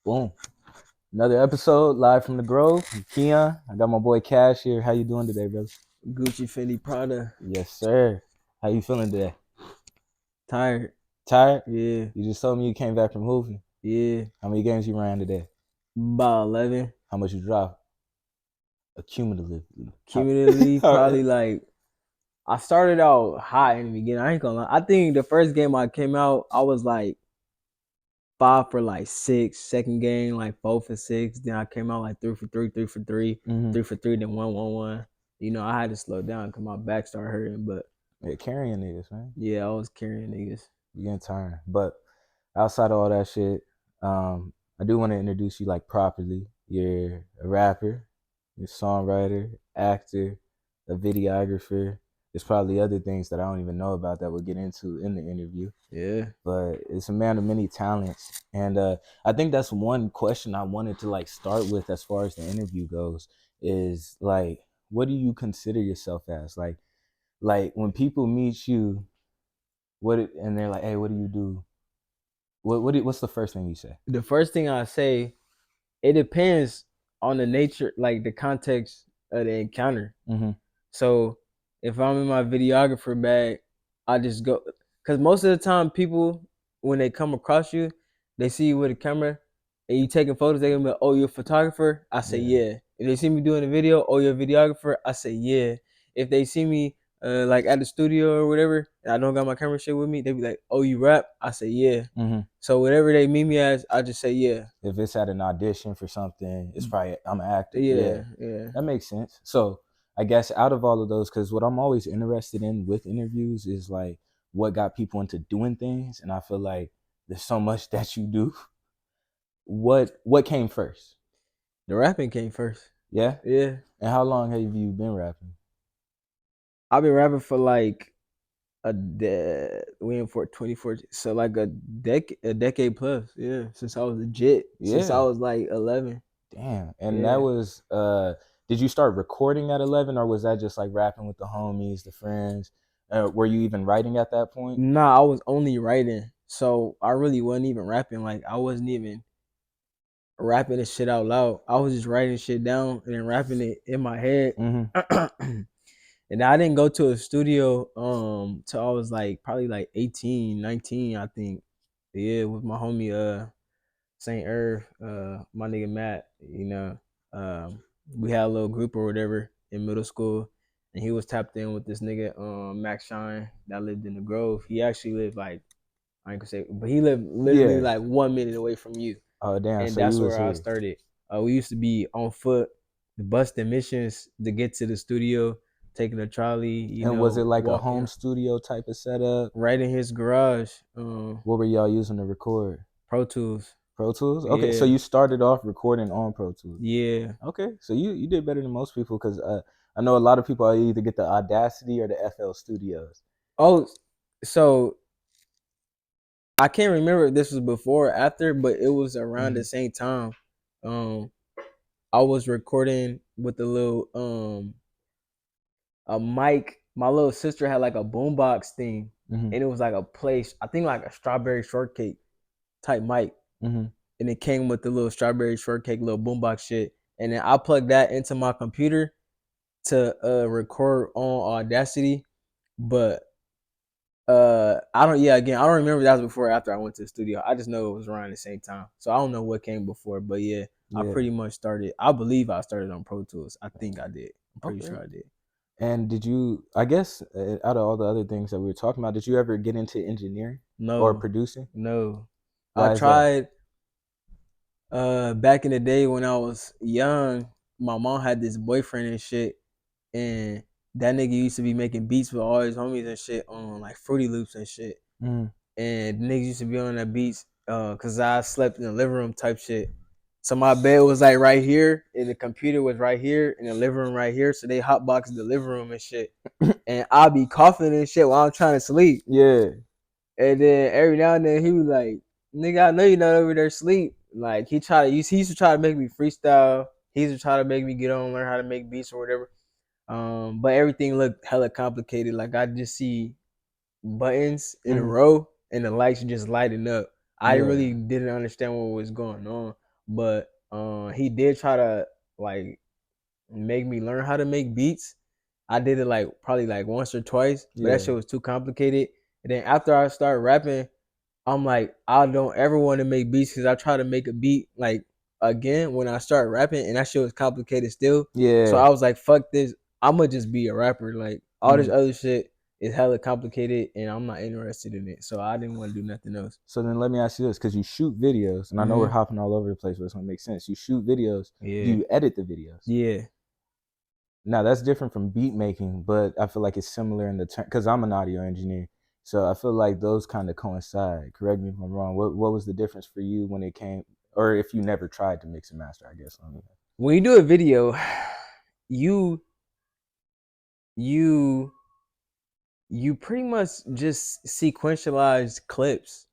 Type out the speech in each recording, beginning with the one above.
Boom. Another episode live from the Grove. I'm Keon. I got my boy Cash here. How you doing today, brother? Gucci, Fendi, Prada. Yes, sir. How you feeling today? Tired. Tired? Yeah, You just told me you came back from hooping. yeah. How many games you ran today? About 11. How much you dropped? Accumulatively. Cumulatively, probably like, I started out hot in the beginning. I ain't gonna lie. I think the first game I came out, I was like 5 for like 6. Second game, like 4 for 6. Then I came out like 3 for 3, 3 for 3, Mm-hmm. 3 for 3, then 1, 1, 1. I had to slow down because my back started hurting. But Yeah, carrying niggas, man. yeah, I was carrying niggas. You getting tired. But outside of all that shit, I do want to introduce you like properly. You're a rapper, you're a songwriter, actor, a videographer. There's probably other things that I don't even know about that we'll get into in the interview. Yeah. But it's a man of many talents. And I think that's one question I wanted to like start with as far as the interview goes is like, what do you consider yourself as? Like when people meet you, and they're like, hey, what do you do? What's the first thing you say? The first thing I say, it depends on the nature, like the context of the encounter. Mm-hmm. So if I'm in my videographer bag, I just go, because most of the time people, when they come across you, they see you with a camera and you taking photos, they gonna be like, oh, you're a photographer? I say Yeah. yeah. If they see me doing a video, oh, you're a videographer? I say yeah. If they see me like at the studio or whatever, and I don't got my camera shit with me, they be like, oh, you rap? I say yeah. Mm-hmm. So whatever they meet me as, I just say yeah. If it's at an audition for something, it's probably I'm an actor. Yeah, Yeah, yeah. that makes sense. So I guess out of all of those, because what I'm always interested in with interviews is like what got people into doing things, and I feel like there's so much that you do. What came first? The rapping came first. Yeah, Yeah. and how long have you been rapping? I've been rapping for like we in for 24, so like a decade plus. Yeah, since I was legit, since I Yeah, was like 11. damn. And that Yeah. was did you start recording at 11, or was that just like rapping with the homies, the friends? Were you even writing at that point? Nah, I was only writing, so I really wasn't even rapping. Like I wasn't even rapping this shit out loud. I was just writing shit down and then rapping it in my head. Mm-hmm. And I didn't go to a studio till I was like probably like 18, 19, I think. Yeah, with my homie Saint Irv, my nigga Matt, we had a little group or whatever in middle school, and he was tapped in with this nigga Max Shine that lived in the Grove. He actually lived like, I ain't gonna say, but he lived literally Yeah. like 1 minute away from you, Oh damn. and So you that's was where I here. started. We used to be on foot, busting missions to get to the studio, taking a trolley, And was it like a home walking studio type of setup? right in his garage. What were y'all using to record? Pro Tools. Pro Tools? Okay, so Yeah, you started off recording on Pro Tools. yeah. Okay, so you did better than most people because I know a lot of people either get the Audacity or the FL Studios. Oh, so I can't remember if this was before or after, but it was around the same time. Um, I was recording with a little a mic. My little sister had like a boombox thing, Mm-hmm. and it was like a place. I think like a strawberry shortcake type mic, Mm-hmm. and it came with the little strawberry shortcake little boombox shit. And then I plugged that into my computer to record on Audacity, but I don't. Yeah, again, I don't remember that was before or after I went to the studio. I just know it was around the same time, so I don't know what came before. But yeah, I Yeah. pretty much started. I believe I started on Pro Tools. I think I did. I'm pretty Okay. sure I did. And did you? I guess out of all the other things that we were talking about, did you ever get into engineering or No, producing? no. I Why is that? tried back in the day when I was young. My mom had this boyfriend and shit, and that nigga used to be making beats with all his homies and shit on like Fruity Loops and shit. Mm. And niggas used to be on that beats cause I slept in the living room type shit. So my bed was like right here, and the computer was right here, and the living room right here. So they hotboxed the living room and shit. And I'll be coughing and shit while I'm trying to sleep. Yeah. And then every now and then he was like, "Nigga, I know you're not over there sleep." Like he used to try to make me freestyle. He used to try to make me get on, learn how to make beats or whatever. But everything looked hella complicated. Like I just see buttons in a Mm-hmm. row and the lights just lighting up. I Yeah. really didn't understand what was going on. but he did try to like make me learn how to make beats. I did it like probably like once or twice, but that Yeah. shit was too complicated. And then after I started rapping, I'm like, I don't ever want to make beats because I try to make a beat like again when I start rapping, and that shit was complicated still. So Yeah. I was like, fuck this. I'ma just be a rapper. Like all this Mhm. other shit is hella complicated, and I'm not interested in it. So I didn't want to do nothing else. So then let me ask you this, because you shoot videos, and I know we're Mm-hmm. hopping all over the place, but it's gonna make sense. You shoot videos. Do Yeah, you edit the videos? yeah. Now that's different from beat making, but I feel like it's similar in the term because I'm an audio engineer. So I feel like those kind of coincide. Correct me if I'm wrong. What was the difference for you when it came, or if you never tried to mix and master? I guess. When you do a video, you you you pretty much just sequentialize clips.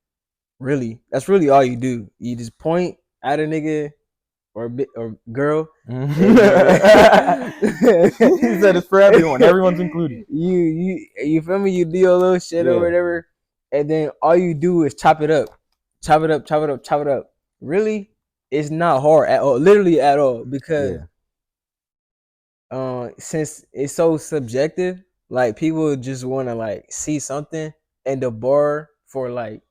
Really, that's really all you do. You just point at a nigga or girl, and then He said it's for everyone. Everyone's included. you feel me? You do your little shit or Yeah. whatever, and then all you do is chop it up, chop it up, chop it up, chop it up. Really, it's not hard at all, literally at all, because Yeah. since it's so subjective, like people just want to like see something, and the bar for like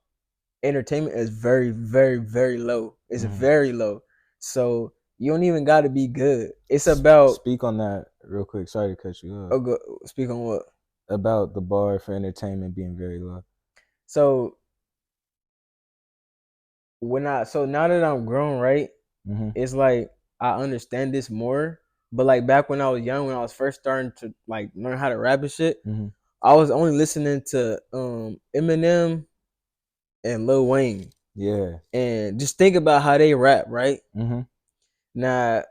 entertainment is very, very, very low. It's Hmm. very low. So you don't even got to be good. It's about Speak on that real quick. Sorry to cut you off. oh, speak on what. About the bar for entertainment being very low. So now that I'm grown, right? Hmm. It's like I understand this more. But like back when I was young, when I was first starting to like learn how to rap and shit, Hmm. I was only listening to Eminem and Lil Wayne, Yeah. and just think about how they rap, right? Hmm. Now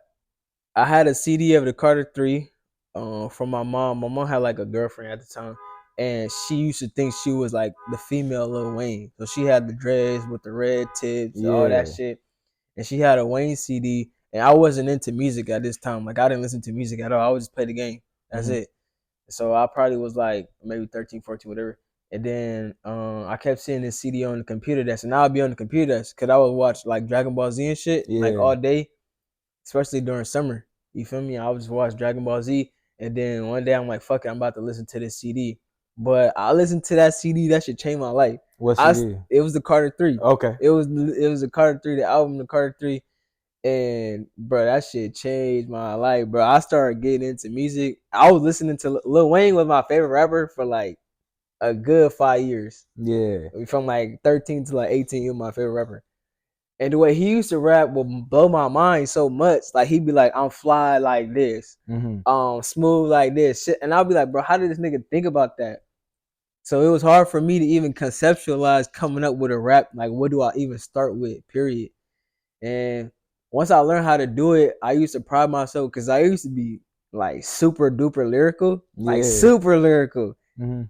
I had a CD of the Carter Three, from my mom. My mom had like a girlfriend at the time, and she used to think she was like the female Lil Wayne. So she had the dreads with the red tips, all that Yeah. shit, and she had a Wayne CD. And I wasn't into music at this time. Like I didn't listen to music at all. I would just play the game. That's Hmm. it. So I probably was like maybe 13, 14, whatever. And then I kept seeing this CD on the computer desk, and I'd be on the computer desk because I would watch like Dragon Ball Z and shit like Yeah. all day, especially during summer. You feel me? I would just watch Dragon Ball Z, and then one day I'm like, "Fuck it, I'm about to listen to this CD." But I listened to that CD. That should change my life. What I CD? It was the Carter Three. Okay. It was the Carter Three, the album, the Carter Three, and bro, that shit changed my life, bro. I started getting into music. I was listening to Lil Wayne was my favorite rapper for like a good 5 years. Yeah. From like 13 to like 18, he was my favorite rapper. And the way he used to rap would blow my mind so much. Like he'd be like, "I'm fly like this, Hmm. smooth like this," shit. And I'll be like, "Bro, how did this nigga think about that?" So it was hard for me to even conceptualize coming up with a rap. Like, what do I even start with? Period. And once I learned how to do it, I used to pride myself because I used to be like super duper lyrical, like Yeah. super lyrical. Hmm.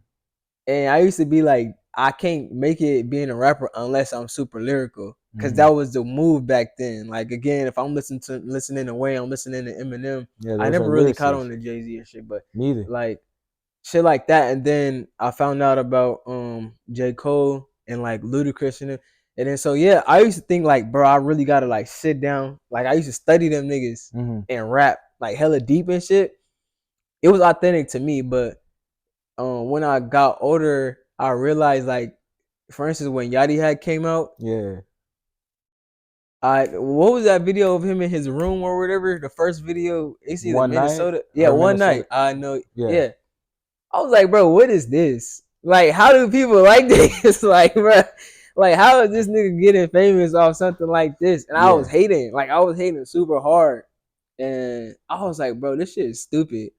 And I used to be like, I can't make it being a rapper unless I'm super lyrical. Cause that Hmm. was the move back then. Like again, if I'm listening to Wayne, I'm listening to Eminem. Yeah, I those are never really caught lyricists. on to Jay-Z and shit, but Neither. like shit like that. And then I found out about J. Cole and like Ludacris and then so yeah, I used to think like, bro, I really gotta like sit down. Like I used to study them niggas Hmm. and rap like hella deep and shit. It was authentic to me, but when I got older, I realized like, for instance, when Yachty had came out, Yeah. I what was that video of him in his room or whatever? The first video, it's either One night Minnesota. Yeah, or one Minnesota. night. I know. Yeah. Yeah, I was like, bro, what is this? Like, how do people like this? Like, bro, like how is this nigga getting famous off something like this? And I was Yeah. hating, like I was hating super hard, and I was like, bro, this shit is stupid.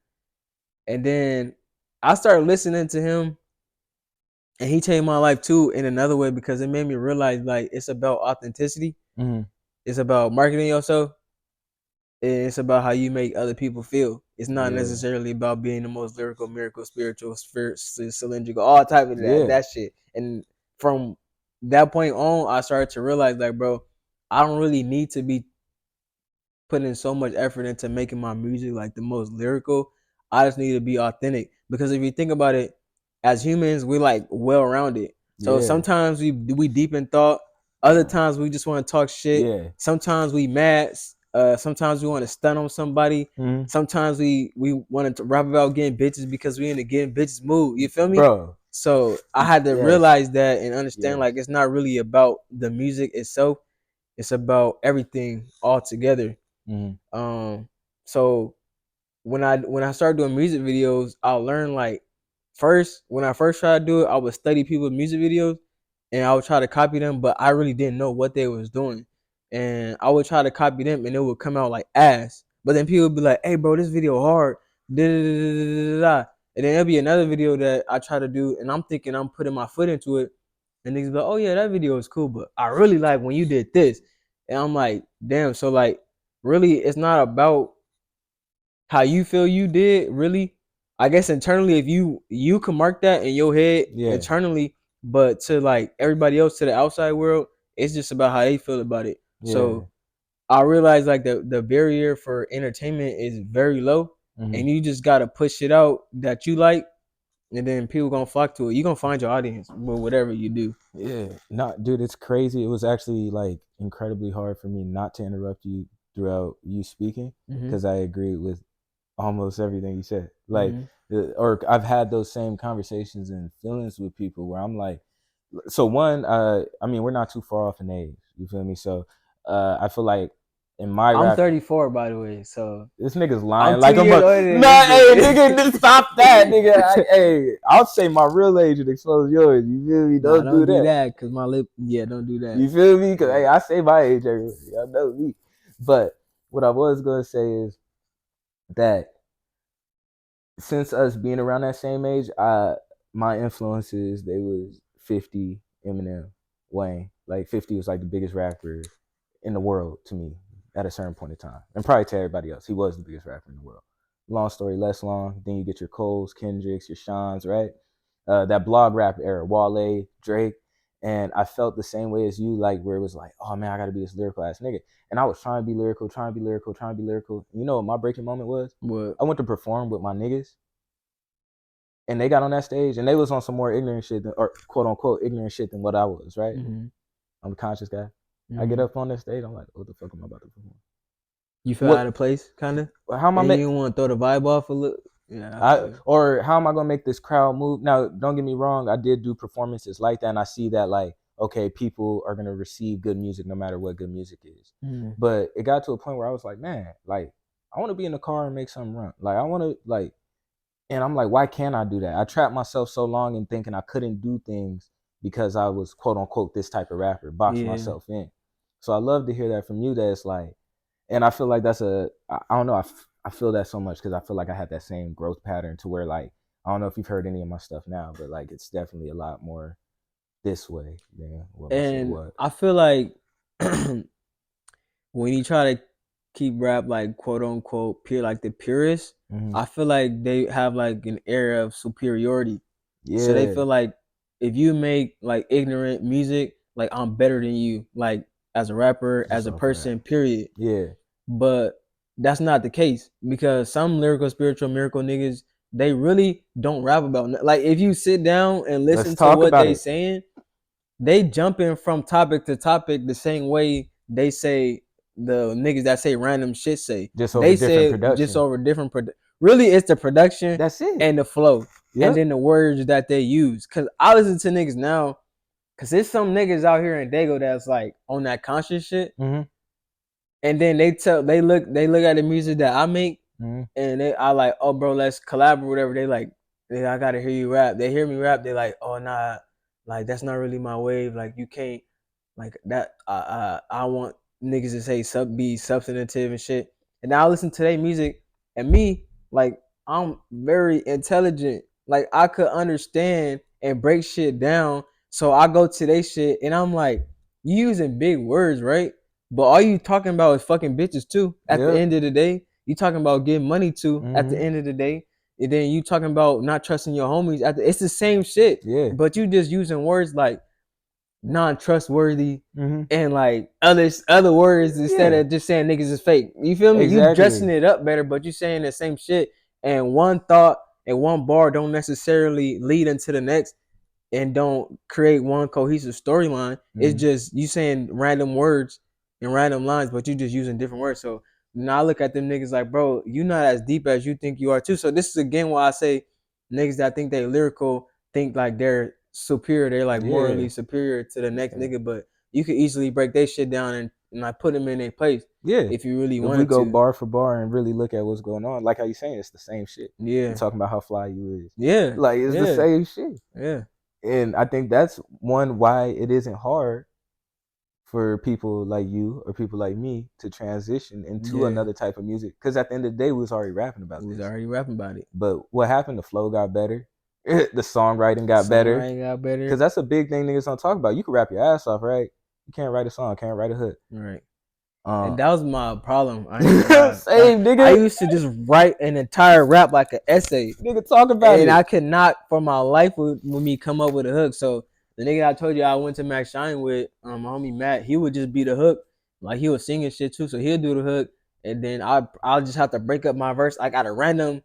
And then I started listening to him, and he changed my life too in another way because it made me realize like it's about authenticity. Hmm. It's about marketing yourself. It's about how you make other people feel. It's not Yeah. necessarily about being the most lyrical, miracle, spiritual, spirit, cylindrical, all type of Yeah. that shit. And from that point on, I started to realize like, bro, I don't really need to be putting so much effort into making my music like the most lyrical. I just need to be authentic because if you think about it, as humans, we're like well rounded. So Yeah. sometimes we deep in thought. Other times we just want to talk shit. Yeah. Sometimes we mad. Sometimes we want to stun on somebody. Mm-hmm. Sometimes we want to rap about getting bitches because we in a getting bitches mood. You feel me? Bro. So I had to Yes. realize that and understand Yes. like it's not really about the music itself. It's about everything all together. Mm-hmm. Um, so when I started doing music videos, I learned like first when I first tried to do it, I would study people's music videos and I would try to copy them, but I really didn't know what they was doing. And I would try to copy them and it would come out like ass. But then people would be like, hey bro, this video hard. Da, da, da, da, da, da. And then there'll be another video that I try to do and I'm thinking I'm putting my foot into it. And niggas be like, oh yeah, that video is cool, but I really like when you did this. And I'm like, damn, so like really it's not about how you feel you did, really. I guess internally, if you can mark that in your head Yeah. internally, but to like everybody else to the outside world, it's just about how they feel about it. Yeah. So I realize like the barrier for entertainment is very low, Mm-hmm. and you just gotta push it out that you like, and then people gonna flock to it. You gonna find your audience with whatever you do. Yeah. Not dude, it's crazy. It was actually like incredibly hard for me not to interrupt you throughout you speaking Mm-hmm. because I agree with almost everything you said. Like, Mm-hmm. or I've had those same conversations and feelings with people where I'm like, so one, I mean, we're not too far off in age. You feel me? So, I feel like in my I'm rap, 34 by the way, so this nigga's I'm lying two like I'm years a older than nah. this Hey, nigga, nigga. just stop that, nigga. Hey, I'll say my real age and expose yours. You feel me? Nah, Don't don't do do that. that, cause my lip. Yeah, don't do that. You feel me? Cause hey, Yeah. I say my age, everybody. Y'all know me. But what I was gonna say is that since us being around that same age, my influences they was 50, Eminem, Wayne. Like 50 was like the biggest rapper in the world to me at a certain point in time, and probably to everybody else. He was the biggest rapper in the world. Long story less long. Then you get your Coles, Kendricks, your Shans, right? That blog rap era, Wale, Drake, and I felt the same way as you, like where it was like, oh man, I gotta be this lyrical ass nigga, and I was trying to be lyrical, trying to be lyrical, trying to be lyrical. You know what my breaking moment was? What? I went to perform with my niggas and they got on that stage and they was on some more ignorant shit than, or quote unquote ignorant shit than what I was, right? Mm-hmm. I'm a conscious guy. I get Mm-hmm. up on that stage, I'm like, what the fuck am I about to perform? You feel out What of place, kind of, how am I and make you want to throw the vibe off a little. Yeah, I feel you. or how am I gonna make this crowd move? Now, don't get me wrong, I did do performances like that and I see that like, okay, people are gonna receive good music no matter what good music is. Mm-hmm. But it got to a point where I was like, man, like I wanna be in the car and make something run. Like I wanna like and I'm like, why can't I do that? I trapped myself so long in thinking I couldn't do things because I was quote unquote this type of rapper, box Yeah, myself in. So I love to hear that from you. That it's like, and I feel like that's I don't know, I feel that so much because I feel like I had that same growth pattern to where like, I don't know if you've heard any of my stuff now, but like it's definitely a lot more this way than what my shit and was. I feel like when you try to keep rap like quote unquote pure, like the purists, Mm-hmm. I feel like they have like an air of superiority. So they Yeah, feel like if you make like ignorant music, like I'm better than you, like as a rapper, just as a off of that. person, period. Yeah, But that's not the case because some lyrical, spiritual, miracle niggas, they really don't rap about like if you sit down and let's listen to talk what about they it. saying, they jumping from topic to topic the same way they say the niggas that say random shit say. Just over They different say just production. over different really it's the production That's it. and the flow and Yep. then the words that they use. Cause I listen to niggas now, cause there's some niggas out here in Dago that's like on that conscious shit. Mm-hmm. And then they look at the music that I make Mm-hmm. and I like, oh bro, let's collab or whatever. They like, I gotta hear you rap. They hear me rap, they like, oh nah, like that's not really my wave. Like you can't like that. I want niggas to say be substantive and shit. And now I listen to their music and me like I'm very intelligent. Like I could understand and break shit down. So I go to their shit and I'm like, you using big words, right? But all you talking about is fucking bitches too. At the Yep. end of the day, you talking about getting money too. At the Mm-hmm. end of the day, and then you talking about not trusting your homies. It's the same shit, Yeah. but you just using words like non-trustworthy Mm-hmm. and like other words instead Yeah. of just saying niggas is fake. You feel me? You dressing Exactly. it up better, but you saying the same shit. And one thought and one bar don't necessarily lead into the next. and don't create one cohesive storyline. It's Mhm. just you saying random words and random lines, but you just using different words. So now I look at them niggas like, bro, you not as deep as you think you are too. So this is again why I say niggas that think they lyrical think like they're superior, they're like morally Yeah. superior to the next Yeah. nigga, but you could easily break their shit down and like put them in their place Yeah. if you really If we wanted go to. bar for bar and really look at what's going on, like how you saying, it's the same shit. You Yeah, talking about how fly you is, yeah, like it's the yeah, same shit. yeah, And I think that's one why it isn't hard for people like you or people like me to transition into yeah. another type of music. Because at the end of the day, we was already rapping We about was this. already rapping about it. But what happened? The flow got better, the songwriting got better. Songwriting got better. Because that's a big thing niggas don't talk about. You can rap your ass off, right? You can't write a song, can't write a hook. Right. And Uh, that was my problem. I ain't gonna lie. Like same I nigga, used to just write an entire rap like an essay, nigga talk about and it. I could not for my life with me come up with a hook. So the nigga I told you I went to Max Shine with, my homie Matt, he would just be the hook. Like he was singing shit too, so he'll do the hook, and then I'll just have to break up my verse like at a random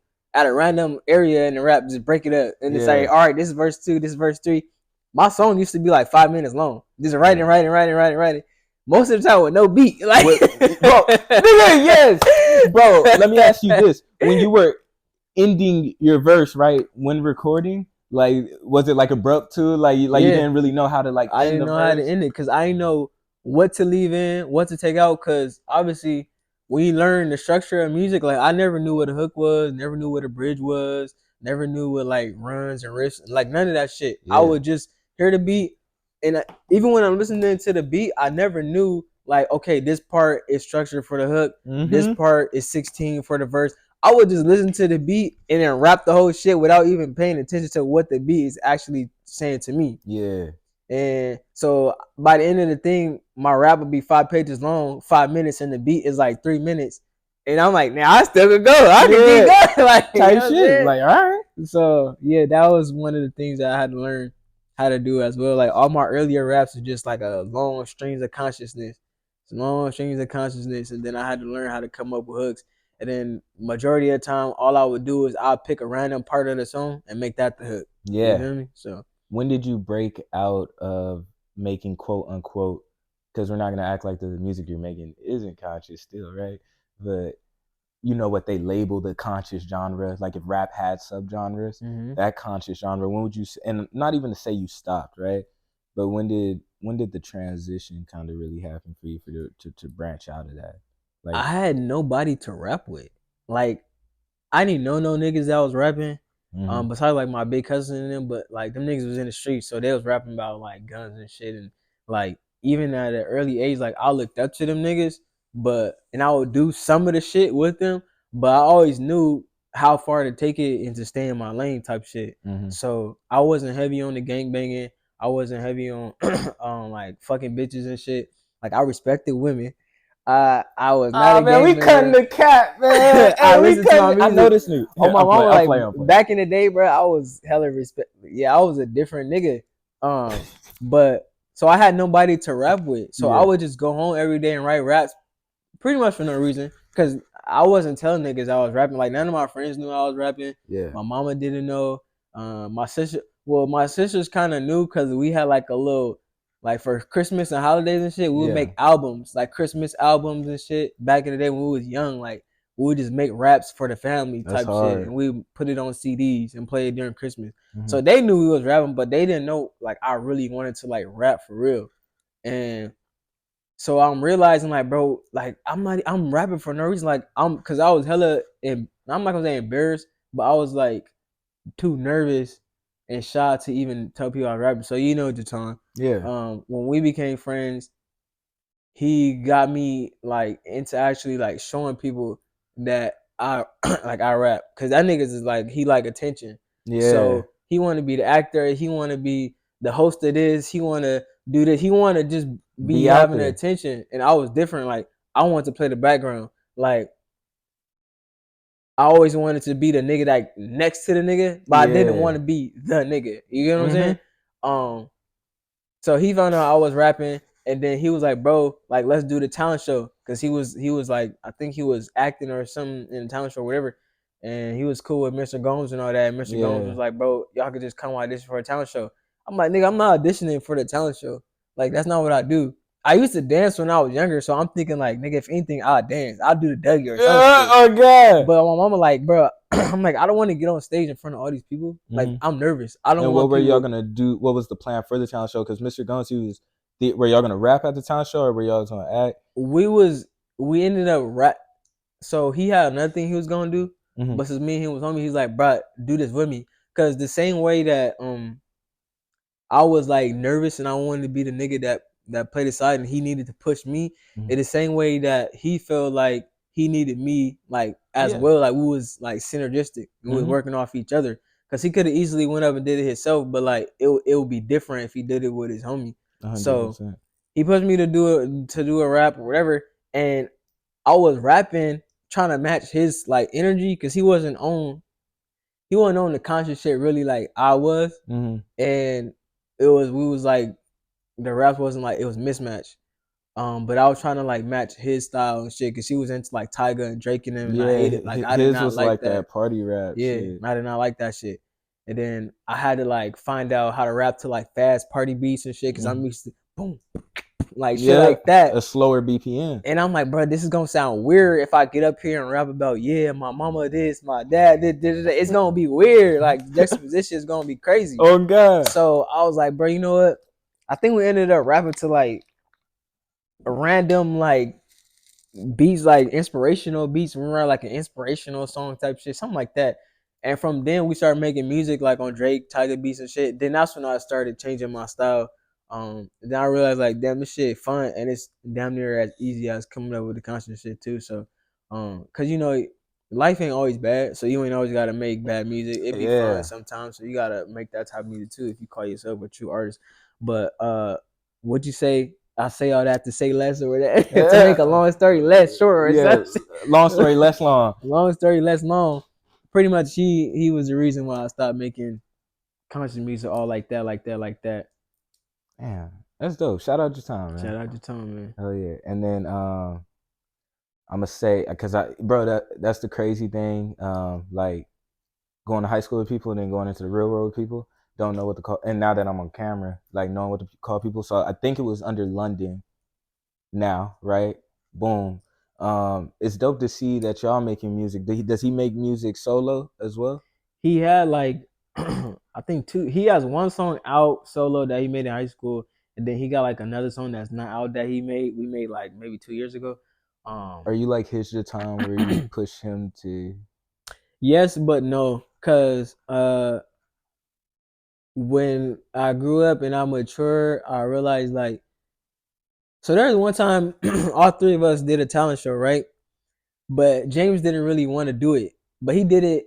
area in the rap, just break it up and it's like, Yeah, all right, this is verse 2, this is verse 3. My song used to be like 5 minutes long, just writing, yeah. writing, writing, writing, writing. Most of the time with no beat, like What, bro, nigga, yes, bro. Let me ask you this: when you were ending your verse, right, when recording, like, was it like abrupt too? Like you yeah. didn't really know how to like I end didn't the know how to verse. end it because I didn't know what to leave in, what to take out. Because obviously, when you learn the structure of music, like I never knew what a hook was, never knew what a bridge was, never knew what like runs and riffs, like none of that shit. I Yeah. would just hear the beat, and even when I'm listening to the beat, I never knew like, okay, this part is structured for the hook, this Mm-hmm. part is 16 for the verse. I would just listen to the beat and then rap the whole shit without even paying attention to what the beat is actually saying to me. Yeah. And so by the end of the thing, my rap would be 5 pages long, 5 minutes, and the beat is like 3 minutes. And I'm like, now I still could go. I could keep Yeah. going. Like, you Type know what I'm shit. saying? Like, all right. So yeah, that was one of the things that I had to learn how to do as well. Like all my earlier raps are just like a long strings of consciousness. It's long strings of consciousness. And then I had to learn how to come up with hooks. And then majority of the time, all I would do is I'll pick a random part of the song and make that the hook. You Yeah. feel me? So When did you break out of making quote unquote? Because we're not gonna act like the music you're making isn't conscious still, right? But you know what they label the conscious genre, like if rap had subgenres, mhm. that conscious genre, when would you, and not even to say you stopped, right, but when did the transition kind of really happen for you, for you to branch out of that, like. I had nobody to rap with. Like I didn't know no niggas that was rapping. Mm-hmm. Besides like my big cousin and them, but like them niggas was in the streets, so they was rapping about like guns and shit, and like even at an early age, like I looked up to them niggas, but and I would do some of the shit with them, but I always knew how far to take it and to stay in my lane type shit. Mm-hmm. So I wasn't heavy on the gang banging. I wasn't heavy on on like fucking bitches and shit. Like I respected women. I was not Oh a man, we cutting gangbanger. the cap, man. I Hey, we listened to my cutting. I know music. this new. On my I'm mama, playing. I'm like playing. I'm playing. back in the day, bro, I was hella respect. Yeah, I was a different nigga. But so I had nobody to rap with, so I Yeah. would just go home every day and write raps, pretty much for no reason, because I wasn't telling niggas I was rapping. Like none of my friends knew I was rapping. Yeah. My mama didn't know. My sister, well, my sisters kind of knew because we had like a little, like for Christmas and holidays and shit, we would Yeah. make albums, like Christmas albums and shit. Back in the day when we was young, like we would just make raps for the family That's type shit, and hard. we put it on CDs and play it during Christmas. Mm-hmm. So they knew we was rapping, but they didn't know like I really wanted to like rap for real. And so I'm realizing like, bro, like I'm rapping for no reason. Like cause I was hella I'm not gonna say embarrassed, but I was like too nervous and shy to even tell people I was rapping. So you know Jaton. Yeah. When we became friends, he got me like into actually like showing people that I like I rap. Cause that niggas is like he like attention. Yeah. So he wanna be the actor, he wanna be the host of this, he wanna do this, he wanna just be Be out having the there. attention. And I was different. Like I wanted to play the background. Like I always wanted to be the nigga like next to the nigga, but I didn't want Yeah. to be the nigga. You get what I'm saying? Mm-hmm. Um, so he found out I was rapping, and then he was like, "Bro, like let's do the talent show," because he was like, I think he was acting or something in the talent show, or whatever. And he was cool with Mr. Gomes and all that. And Mr. Gomes was Yeah. like, "Bro, y'all could just come audition for a talent show." I'm like, nigga, I'm not auditioning for the talent show. Like, that's not what I do. I used to dance when I was younger, so I'm thinking like, nigga, if anything, I'll dance. I'll do the Dougie or some Yeah, shit. oh god. But my mama like, bro, I'm like, I don't want to get on stage in front of all these people. Like, Hmm. I'm nervous. I don't And what want were y'all people. gonna do? What was the plan for the talent show? Because Mr. Guns, he was. Were y'all gonna rap at the talent show, or were y'all gonna act? We was we ended up So he had another thing he was gonna do, Hmm. but since me and him was homie, he's like, bro, do this with me. Cause the same way that I was like nervous and I wanted to be the nigga that played the side and he needed to push me. Hmm. In the same way that he felt like he needed me like as Yeah. well. Like we was like synergistic and we was Hmm. working off each other. Cause he could have easily went up and did it himself, but like it would be different if he did it with his homie. A hundred So percent. he pushed me to do a rap or whatever, and I was rapping trying to match his like energy because he wasn't on the conscious shit really like I was, Hmm. and we was like the raps wasn't like it was mismatched. But I was trying to like match his style and shit because he was into like Tyga and Drake and them, and I Yeah, hated like I did his not was like like that. that party rap Yeah, shit. I did not like that shit. And then I had to like find out how to rap to like fast party beats and shit because I'm Hmm. used to boom like shit Yeah, like that. a slower BPM. And I'm like, bro, this is gonna sound weird if I get up here and rap about, yeah, my mama this, my dad this. It's gonna be weird. Like juxtaposition is gonna be crazy. Oh god. So I was like, bro, you know what? I think we ended up rapping to like a random like beats, like inspirational beats. We were like an inspirational song type shit, something like that. And from then we started making music like on Drake, Tiger beats and shit. Then that's when I started changing my style. Then I realized like damn this shit fun and it's damn near as easy as coming up with the constant shit too. So cause life ain't always bad. So you ain't always gotta make bad music. It be fun Yeah. sometimes. So you gotta make that type of music too if you call yourself a true artist. But what'd you say? I say all that to say less or that to make a Yeah. long story less short or Yeah. something. Long story less long. Long story less long. Pretty much he was the reason why I stopped making conscious music all like that, like that, like that. Damn, that's dope. Shout out to Tom, man. Shout out to Tom, man. Hell yeah. And then I'm gonna say, cause bro, that's the crazy thing. Like going to high school with people and then going into the real world with people, don't know what to call. And now that I'm on camera, like knowing what to call people. So I think it was under London now, right? Boom. It's dope to see that y'all making music. Does he make music solo as well? He had like I think two. He has one song out solo that he made in high school, and then he got like another song that's not out that he made. We made like maybe 2 years ago. Are Um, you like his the time where you push him to? yes, but no, cause when I grew up and I matured, I realized like so there was one time all three of us did a talent show, right? But James didn't really want to do it. But he did it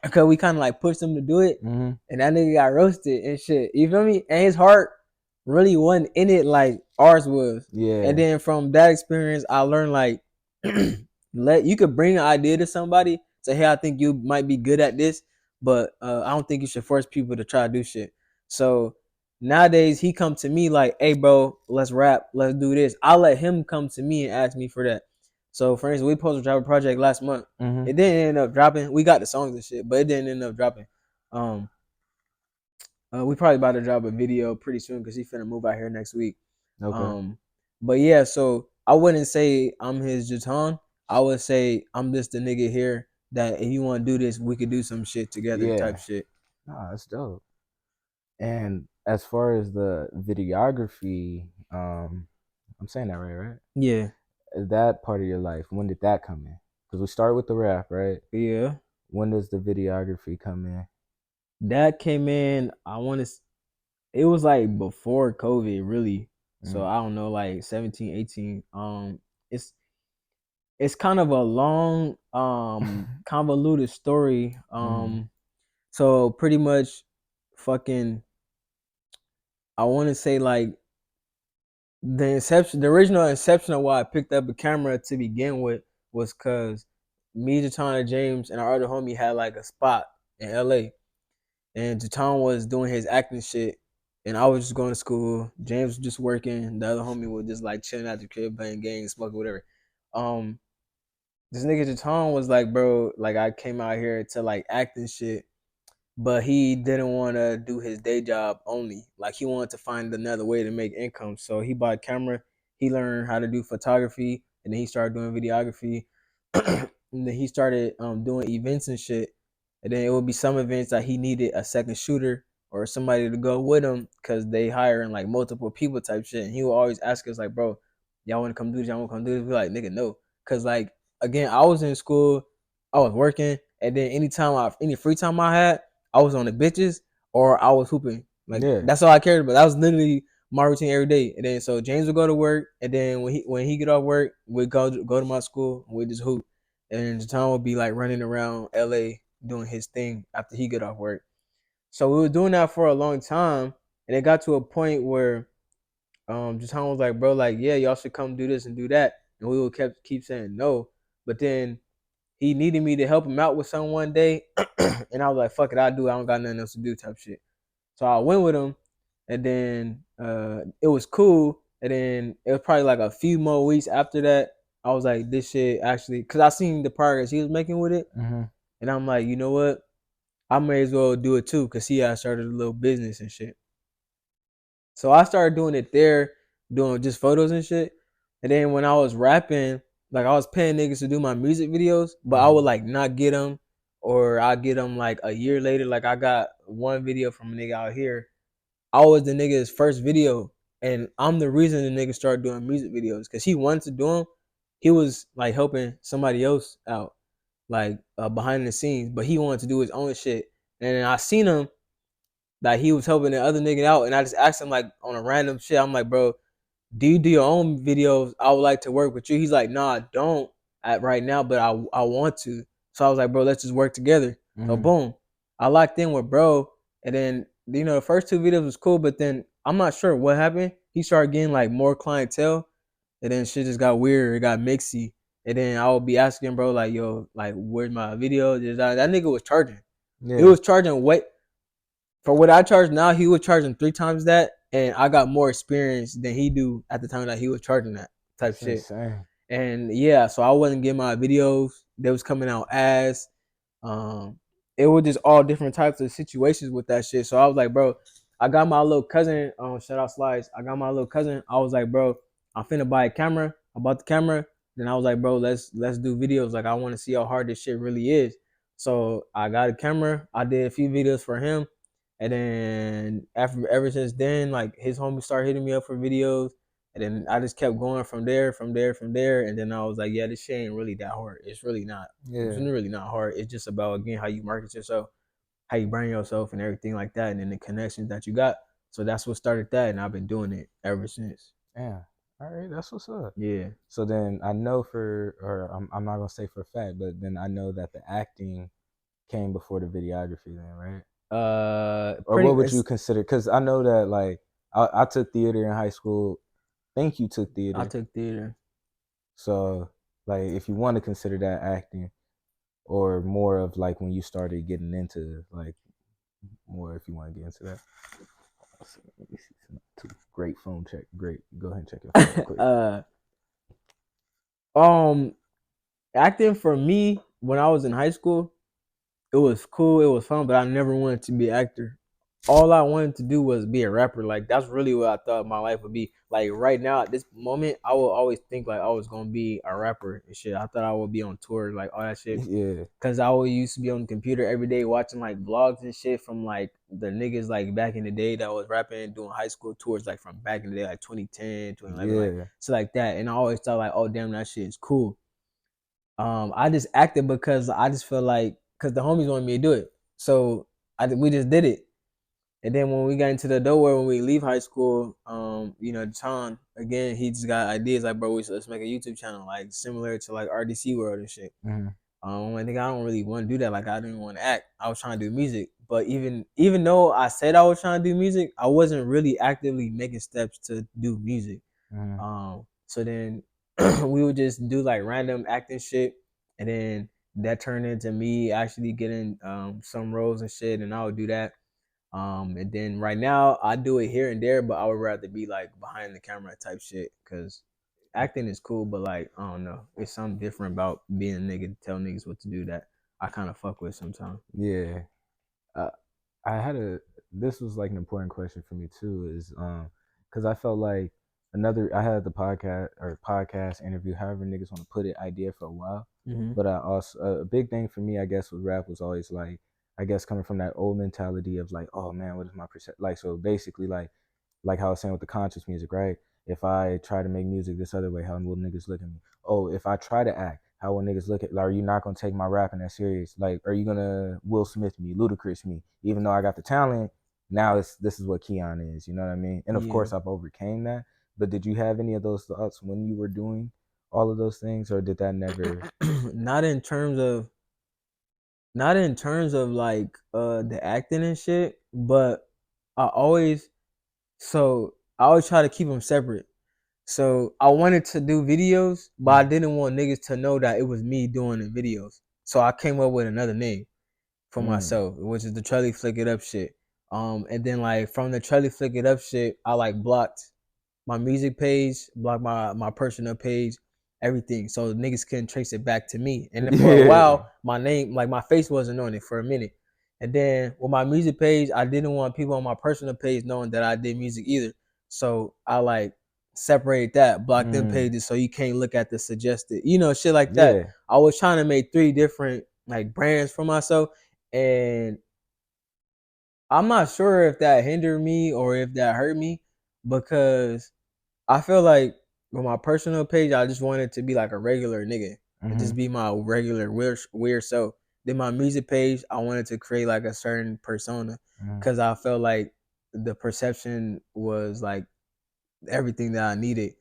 because we kind of like pushed him to do it. Mm-hmm. And that nigga got roasted and shit. You feel me? And his heart really wasn't in it like ours was. And Yeah. then from that experience, I learned like you could bring an idea to somebody, say, hey, I think you might be good at this, but I don't think you should force people to try to do shit. So nowadays he come to me like, hey bro, let's rap, let's do this. I let him come to me and ask me for that. So for instance, we supposed to drop a project last month. Mm-hmm. It didn't end up dropping. We got the songs and shit, but it didn't end up dropping. Um, we probably about to drop a video pretty soon because he finna move out here next week. Okay. Um, but yeah, so I wouldn't say I'm his Jaton. I would say I'm just the nigga here that if you want to do this, we could do some shit together, type Yeah. shit. Nah, that's dope. And as far as the videography, I'm saying that right? Yeah, That part of your life, when did that come in? Because we start with the rap, right? yeah. When does the videography come in? That came in. I want to. It was like before COVID, really. So Mm. I don't know, like 17, 18. It's it's kind of a long, convoluted story. Mm. So pretty much, fucking, I want to say like the original inception of why I picked up a camera to begin with was because me, Jatana James, and our other homie had like a spot in LA, and Jatan was doing his acting shit, and I was just going to school. James was just working. The other homie was just like chilling at the crib, playing games, smoking, whatever. Um, this nigga Jatan was like, bro, like I came out here to like act and shit. but he didn't want to do his day job only. Like he wanted to find another way to make income. So he bought a camera. He learned how to do photography, and then he started doing videography. And then he started doing events and shit. And then it would be some events that he needed a second shooter or somebody to go with him because they hiring like multiple people type shit. And he would always ask us like, "Bro, y'all want to come do this? Y'all want to come do this?" We like, "Nigga, no," because like again, I was in school, I was working, and then any free time I had, I was on the bitches or I was hooping. Like Yeah. that's all I cared about. That was literally my routine every day. And then so James would go to work, and then when he get off work, we'd go to my school, and we'd just hoop. And Jaton would be like running around LA doing his thing after he get off work. So we were doing that for a long time, and it got to a point where Jaton was like, bro, like, yeah, y'all should come do this and do that. And we would keep saying no. But then he needed me to help him out with something one day. And I was like, fuck it, I'll do it. I don't got nothing else to do type shit. So I went with him, and then it was cool. And then it was probably like a few more weeks after that. I was like, this shit actually, because I seen the progress he was making with it. Hmm. And I'm like, you know what? I may as well do it too, because he had started a little business and shit. So I started doing it there, doing just photos and shit. And then when I was rapping, like I was paying niggas to do my music videos, but I Hmm. would like not get them, or I get them like a year later. Like I got one video from a nigga out here. I was the nigga's first video, and I'm the reason the nigga started doing music videos because he wanted to do them. He was like helping somebody else out, like behind the scenes, but he wanted to do his own shit. And then I seen him that he was helping the other nigga out, and I just asked him like on a random shit. I'm like, bro, do you do your own videos? I would like to work with you. He's like, nah, I don't at right now, but I want to. So I was like, bro, let's just work together. So Hmm. boom, I locked in with bro, and then the first two videos was cool, but then I'm not sure what happened. He started getting like more clientele, and then shit just got weird. It got mixy, and then I would be asking bro like, yo, like where's my video? That nigga was charging. He Yeah. was charging way for what I charge now. He was charging three times that, and I got more experience than he do at the time that he was charging that type That's shit. insane. And yeah, so I wasn't getting my videos. They was coming out ass. Um, it was just all different types of situations with that shit. So I was like, bro, I got my little cousin. Shout out Slides. I got my little cousin. I was like, bro, I'm finna buy a camera. I bought the camera. Then I was like, bro, let's do videos. Like I want to see how hard this shit really is. So I got a camera. I did a few videos for him, and then ever since then, like his homies started hitting me up for videos, and then I just kept going from there, and then I was like, yeah, this shit ain't really that hard. It's really not. It's Yeah. really not hard. It's just about again how you market yourself, how you brand yourself, and everything like that, and then the connections that you got. So that's what started that, and I've been doing it ever since. Yeah. All right. That's what's up. Yeah. So then I know or I'm not gonna say for a fact, but then I know that the acting came before the videography, then, right? Or Pretty. what would you It's, consider? Because I know that like I took theater in high school. Think you took I theater, took theater. so like if you want to consider that acting, or more of like when you started getting into like more, if you want to get into that. Let me see. Great phone check. Great. Go ahead and check your phone real quick. uh, um, acting for me when I was in high school, it was cool, it was fun, but I never wanted to be an actor. All I wanted to do was be a rapper. Like that's really what I thought my life would be. Like right now at this moment, I will always think like I was gonna be a rapper and shit. I thought I would be on tour, like all that shit. Yeah. Cause I always used to be on the computer every day watching like vlogs and shit from like the niggas like back in the day that was rapping and doing high school tours like from back in the day, like 2010, 2011, like Yeah. so like that. And I always thought like, oh damn, that shit is cool. I just acted because I just feel like because the homies wanted me to do it, so we just did it. And then when we got into the door when we leave high school, John again he just got ideas like, bro, let's make a YouTube channel like similar to like RDC World and shit. Mm-hmm. I think I don't really want to do that. Like I didn't want to act. I was trying to do music, but even though I said I was trying to do music, I wasn't really actively making steps to do music. Mm-hmm. So then we would just do like random acting shit, and then that turned into me actually getting some roles and shit, and I would do that. And then right now I do it here and there, but I would rather be like behind the camera type shit because acting is cool, but like I don't know, it's something different about being a nigga to tell niggas what to do that I kind of fuck with sometimes. Yeah. I had a this was like an important question for me too, is because I felt like I had the podcast interview, however niggas want to put it, idea for a while. Mm-hmm. But I also a big thing for me, I guess, with rap was always like, I guess, coming from that old mentality of like, oh man, what is my percent, like, so basically like how I was saying with the conscious music, right? If I try to make music this other way, how will niggas look at me? Oh, if I try to act, how will niggas look at? Like, are you not gonna take my rapping that serious? Like, are you gonna Will Smith me, Ludacris me? Even though I got the talent, now this is what Keon is. You know what I mean? And of Yeah. course, I've overcame that. But did you have any of those thoughts when you were doing all of those things, or did that never? not in terms of not in terms of like the acting and shit, but I always I always try to keep them separate. So I wanted to do videos, but I Mm, didn't want niggas to know that it was me doing the videos. So I came up with another name for mm, myself, which is the Trelly Flick It Up shit. And then like from the Trelly Flick It Up shit, I like blocked my music page, block my personal page, everything. So niggas couldn't trace it back to me. And then for a yeah. while, my name, like my face wasn't on it for a minute. And then with my music page, I didn't want people on my personal page knowing that I did music either. So I like separated that, block them Mm, pages so you can't look at the suggested, shit like that. yeah. I was trying to make 3 different like brands for myself. And I'm not sure if that hindered me or if that hurt me because I feel like with my personal page, I just wanted to be like a regular nigga and Mm-hmm. just be my regular weird self. Then my music page, I wanted to create like a certain persona Mm-hmm. because I felt like the perception was like everything that I needed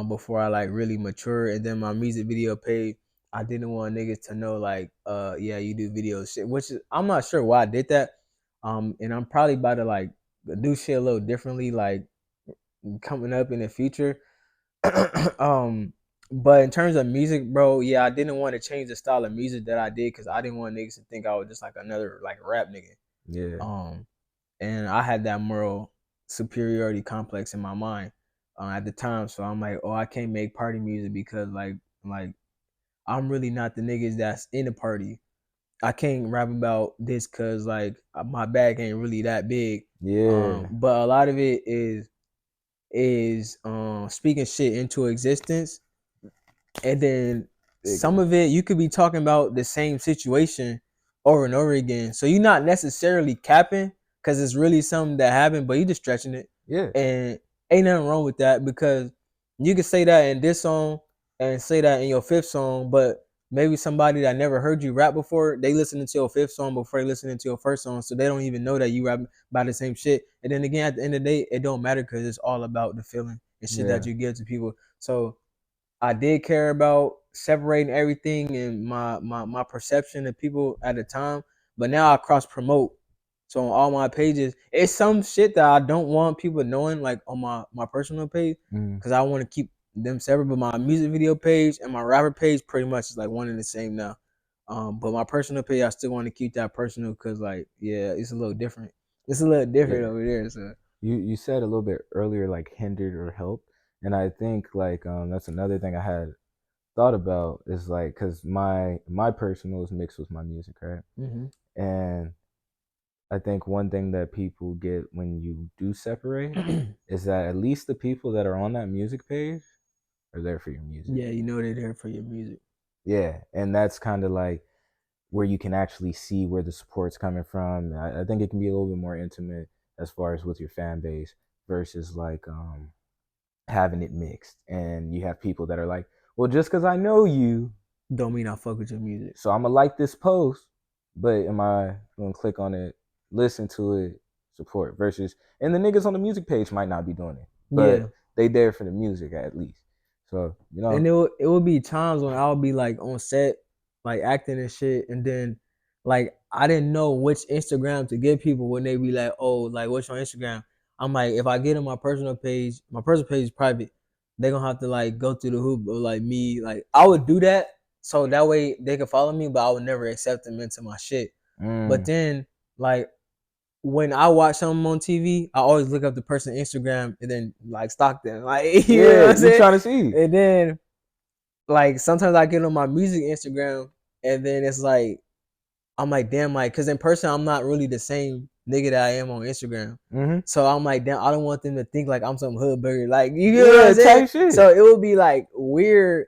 before I like really mature. And then my music video page, I didn't want niggas to know like yeah, you do video shit, which is I'm not sure why I did that. And I'm probably about to like do shit a little differently like coming up in the future. um, but in terms of music, bro, yeah, I didn't want to change the style of music that I did because I didn't want niggas to think I was just like another like rap nigga. Yeah. Um, and I had that moral superiority complex in my mind at the time. So I'm like, oh, I can't make party music because like I'm really not the niggas that's in the party. I can't rap about this because like my bag ain't really that big. Yeah. But a lot of it is speaking shit into existence, and then Big some one. of it you could be talking about the same situation over and over again. So you're not necessarily capping because it's really something that happened, but you just stretching it. Yeah. And ain't nothing wrong with that because you can say that in this song and say that in your fifth song, but maybe somebody that never heard you rap before, they listening to your fifth song before they listening to your first song, so they don't even know that you rap about the same shit. And then again, at the end of the day, it don't matter because it's all about the feeling and shit that Yeah. you give to people. So I did care about separating everything and my perception of people at the time, but now I cross promote. So on all my pages, it's some shit that I don't want people knowing, like on my personal page, Mm. because I want to keep them separate. But my music video page and my rapper page pretty much is like one and the same now. But my personal page, I still want to keep that personal because, like, yeah, it's a little different. It's a little different Yeah. over there. So You said a little bit earlier like hindered or helped, and I think like that's another thing I had thought about is like because my personal is mixed with my music, right? mm-hmm. And I think one thing that people get when you do separate is that at least the people that are on that music page are there for your music. Yeah, you know they're there for your music. Yeah, and that's kind of like where you can actually see where the support's coming from. I think it can be a little bit more intimate as far as with your fan base versus like having it mixed. And you have people that are like, well, just because I know you, Don't mean I fuck with your music. so I'm gonna like this post, but am I gonna click on it, listen to it, support? Versus, and the niggas on the music page might not be doing it, but Yeah. they there for the music at least. So And it would be times when I would be like on set, like acting and shit, and then like I didn't know which Instagram to give people when they be like, oh, like what's your Instagram? I'm like, if I get on my personal page is private, they gonna have to like go through the hoop of like me. Like I would do that so that way they could follow me, but I would never accept them into my shit. But mm, then like when I watch something on TV, I always look up the person's Instagram and then like stalk them. Like you know yeah, what I'm you saying? trying to see? And then like sometimes I get on my music Instagram and then it's like I'm like damn, like because in person I'm not really the same nigga that I am on Instagram. Mm-hmm. So I'm like, damn, I don't want them to think like I'm some hood burger. Like, you get what I'm Yeah, saying? type shit. So it would be like weird.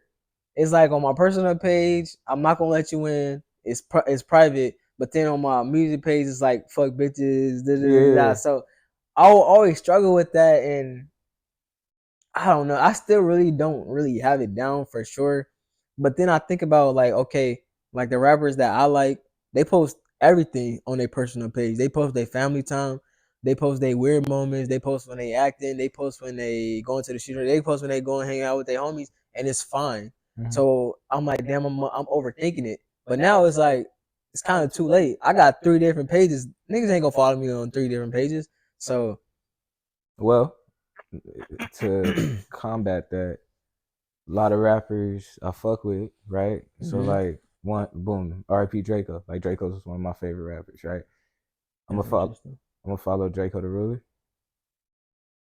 It's like on my personal page, I'm not gonna let you in. It's private. But then on my music page, it's like fuck bitches. Da, da, da, da. Yeah. So I will always struggle with that, and I don't know. I still really don't really have it down for sure. But then I think about like, okay, like the rappers that I like, they post everything on their personal page. They post their family time. They post their weird moments. They post when they acting. They post when they going to the shooter. They post when they go and hang out with their homies, and it's fine. Mm-hmm. So I'm like, damn, I'm overthinking it. But now it's like it's kind of too late. I got 3 different pages. Niggas ain't gonna follow me on 3 different pages. So Well, to combat that, a lot of rappers I fuck with, right? So mhm, like one boom, R.I.P. Draco. Like Draco's one of my favorite rappers, right? I'm gonna that's follow. interesting. I'm gonna follow Draco the Ruler.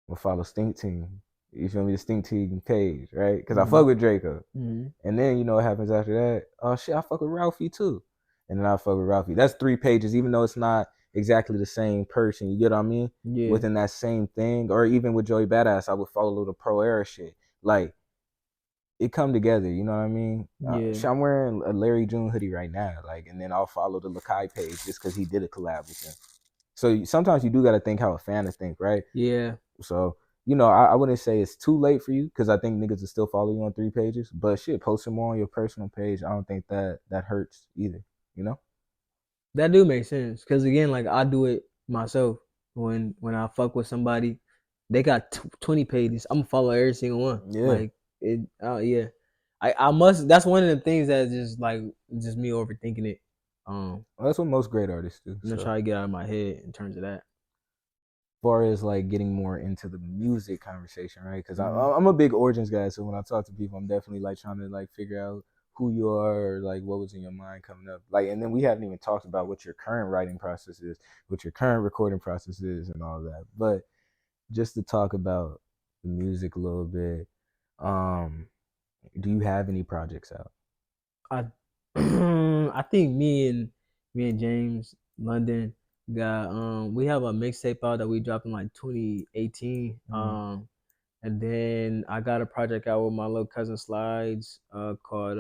I'm gonna follow Stink Team. You feel me? The Stink Team page, right? Because I fuck Mhm, with Draco. mhm. And then you know what happens after that? Oh shit, I fuck with Ralphie too. And then I fuck with Ralphie. That's 3 pages, even though it's not exactly the same person. You get what I mean? Yeah, Within that same thing. Or even with Joey Badass, I would follow the pro era shit. Like it come together, you know what I mean? yeah, Shit, I'm wearing a Larry June hoodie right now. Like, and then I'll follow the Lakai page just because he did a collab with him. So sometimes you do gotta think how a fan would think, right? yeah. So, you know, I wouldn't say it's too late for you because I think niggas will still follow you on 3 pages. But shit, post them more on your personal page. I don't think that hurts either. You know? That do make sense. Cause again, like I do it myself. When I fuck with somebody, they got 20 pages. I'm gonna follow every single one. Yeah. Like it. Oh yeah. I must. That's one of the things that just like just me overthinking it. Well, that's what most great artists do. I'm gonna So try to get out of my head in terms of that. far as like getting more into the music conversation, right? Because Hmm. I'm a big origins guy, so when I talk to people, I'm definitely like trying to like figure out who you are or like what was in your mind coming up. Like, and then we haven't even talked about what your current writing process is, what your current recording process is, and all that. But just to talk about the music a little bit, um, do you have any projects out? I I think me and James London got we have a mixtape out that we dropped in like 2018. Mm-hmm. And then I got a project out with my little cousin Slides called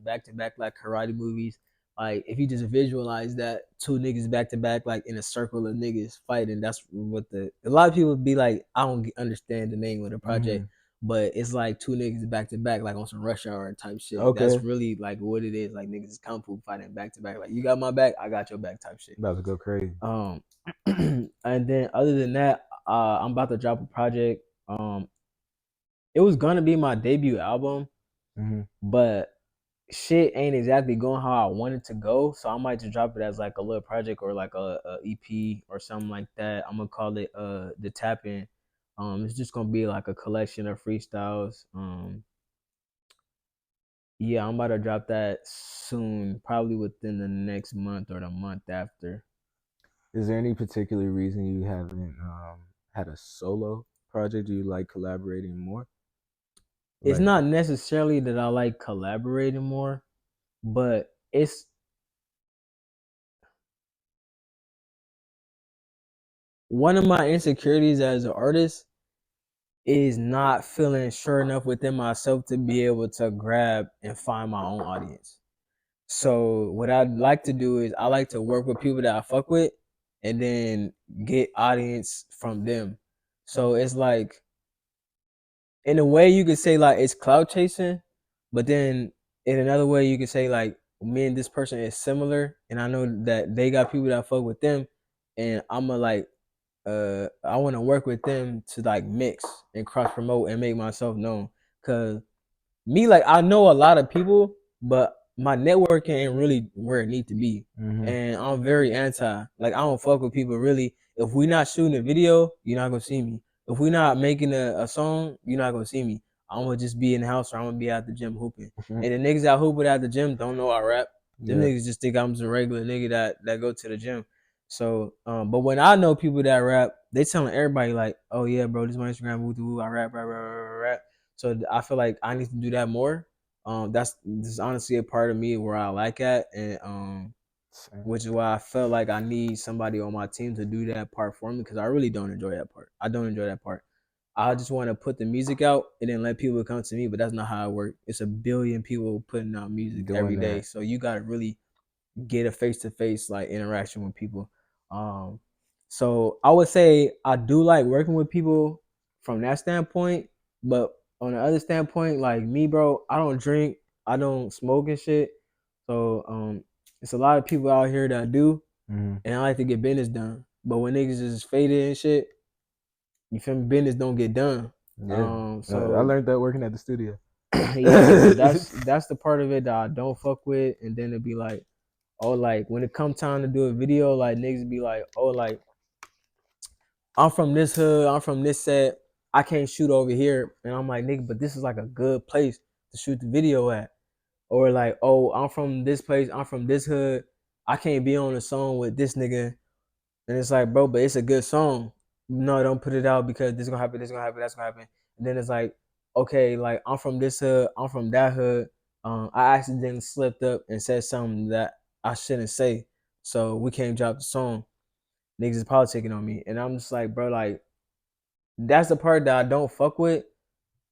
Back to Back like karate movies. Like if you just visualize that two niggas back to back like in a circle of niggas fighting, that's what the a lot of people be like. I don't understand the name of the Mm-hmm. project, but it's like two niggas back to back like on some rush hour type shit. That's Okay, really like what it is. Like niggas is kung fu fighting back to back. Like you got my back, I got your back type shit. about to go crazy. Um, and then other than that, I'm about to drop a project. It was gonna be my debut album, Mm-hmm. but shit ain't exactly going how I want it to go. So I might just drop it as like a little project or like a EP or something like that. I'm gonna call it the Tap In. It's just gonna be like a collection of freestyles. Yeah, I'm about to drop that soon, probably within the next month or the month after. Is there any particular reason you haven't had a solo project? Do you like collaborating more? It's Like, not necessarily that I like collaborating more, but it's one of my insecurities as an artist is not feeling sure enough within myself to be able to grab and find my own audience. So what I'd like to do is I like to work with people that I fuck with and then get audience from them. So it's like in a way you could say like it's cloud chasing, but then in another way you could say like me and this person is similar and I know that they got people that fuck with them and I'ma like I want to work with them to like mix and cross promote and make myself known. Cause me, like I know a lot of people, but my networking ain't really where it need to be. mm-hmm. And I'm very anti. Like I don't fuck with people really. If we not shooting a video, you're not gonna see me. If we not making a song, you're not gonna see me. I'm gonna just be in the house or I'm gonna be at the gym hooping. And the niggas that hooping at the gym don't know I rap. Them Yeah. niggas just think I'm just a regular nigga that go to the gym. So, but when I know people that rap, they telling everybody like, "Oh yeah, bro, this is my Instagram, woo woo, I rap, rap, rap, rap, rap." So I feel like I need to do that more. That's this is honestly a part of me where I like at, and which is why I felt like I need somebody on my team to do that part for me because I really don't enjoy that part. I don't enjoy that part. I just want to put the music out and then let people come to me, but that's not how it works. It's a billion people putting out music every Doing day, that. so you gotta really get a face to face like interaction with people. Um, so I would say I do like working with people from that standpoint, but on the other standpoint, like me, bro, I don't drink, I don't smoke and shit. So it's a lot of people out here that do, Mm-hmm. and I like to get business done. But when niggas is faded and shit, you feel me? Business don't get done. Yeah. I So learned that working at the studio. yeah, so that's the part of it that I don't fuck with, and then it'd be like, oh, like when it come time to do a video, like niggas be like, oh, like I'm from this hood, I'm from this set, I can't shoot over here, and I'm like, nigga, but this is like a good place to shoot the video at, or like, oh, I'm from this place, I'm from this hood, I can't be on a song with this nigga, and it's like, bro, but it's a good song. No, don't put it out because this gonna happen, this gonna happen, that's gonna happen, and then it's like, okay, like I'm from this hood, I'm from that hood, I accidentally slipped up and said something that I shouldn't say, so we can't drop the song. Niggas is politicking on me, and I'm just like, bro, like that's the part that I don't fuck with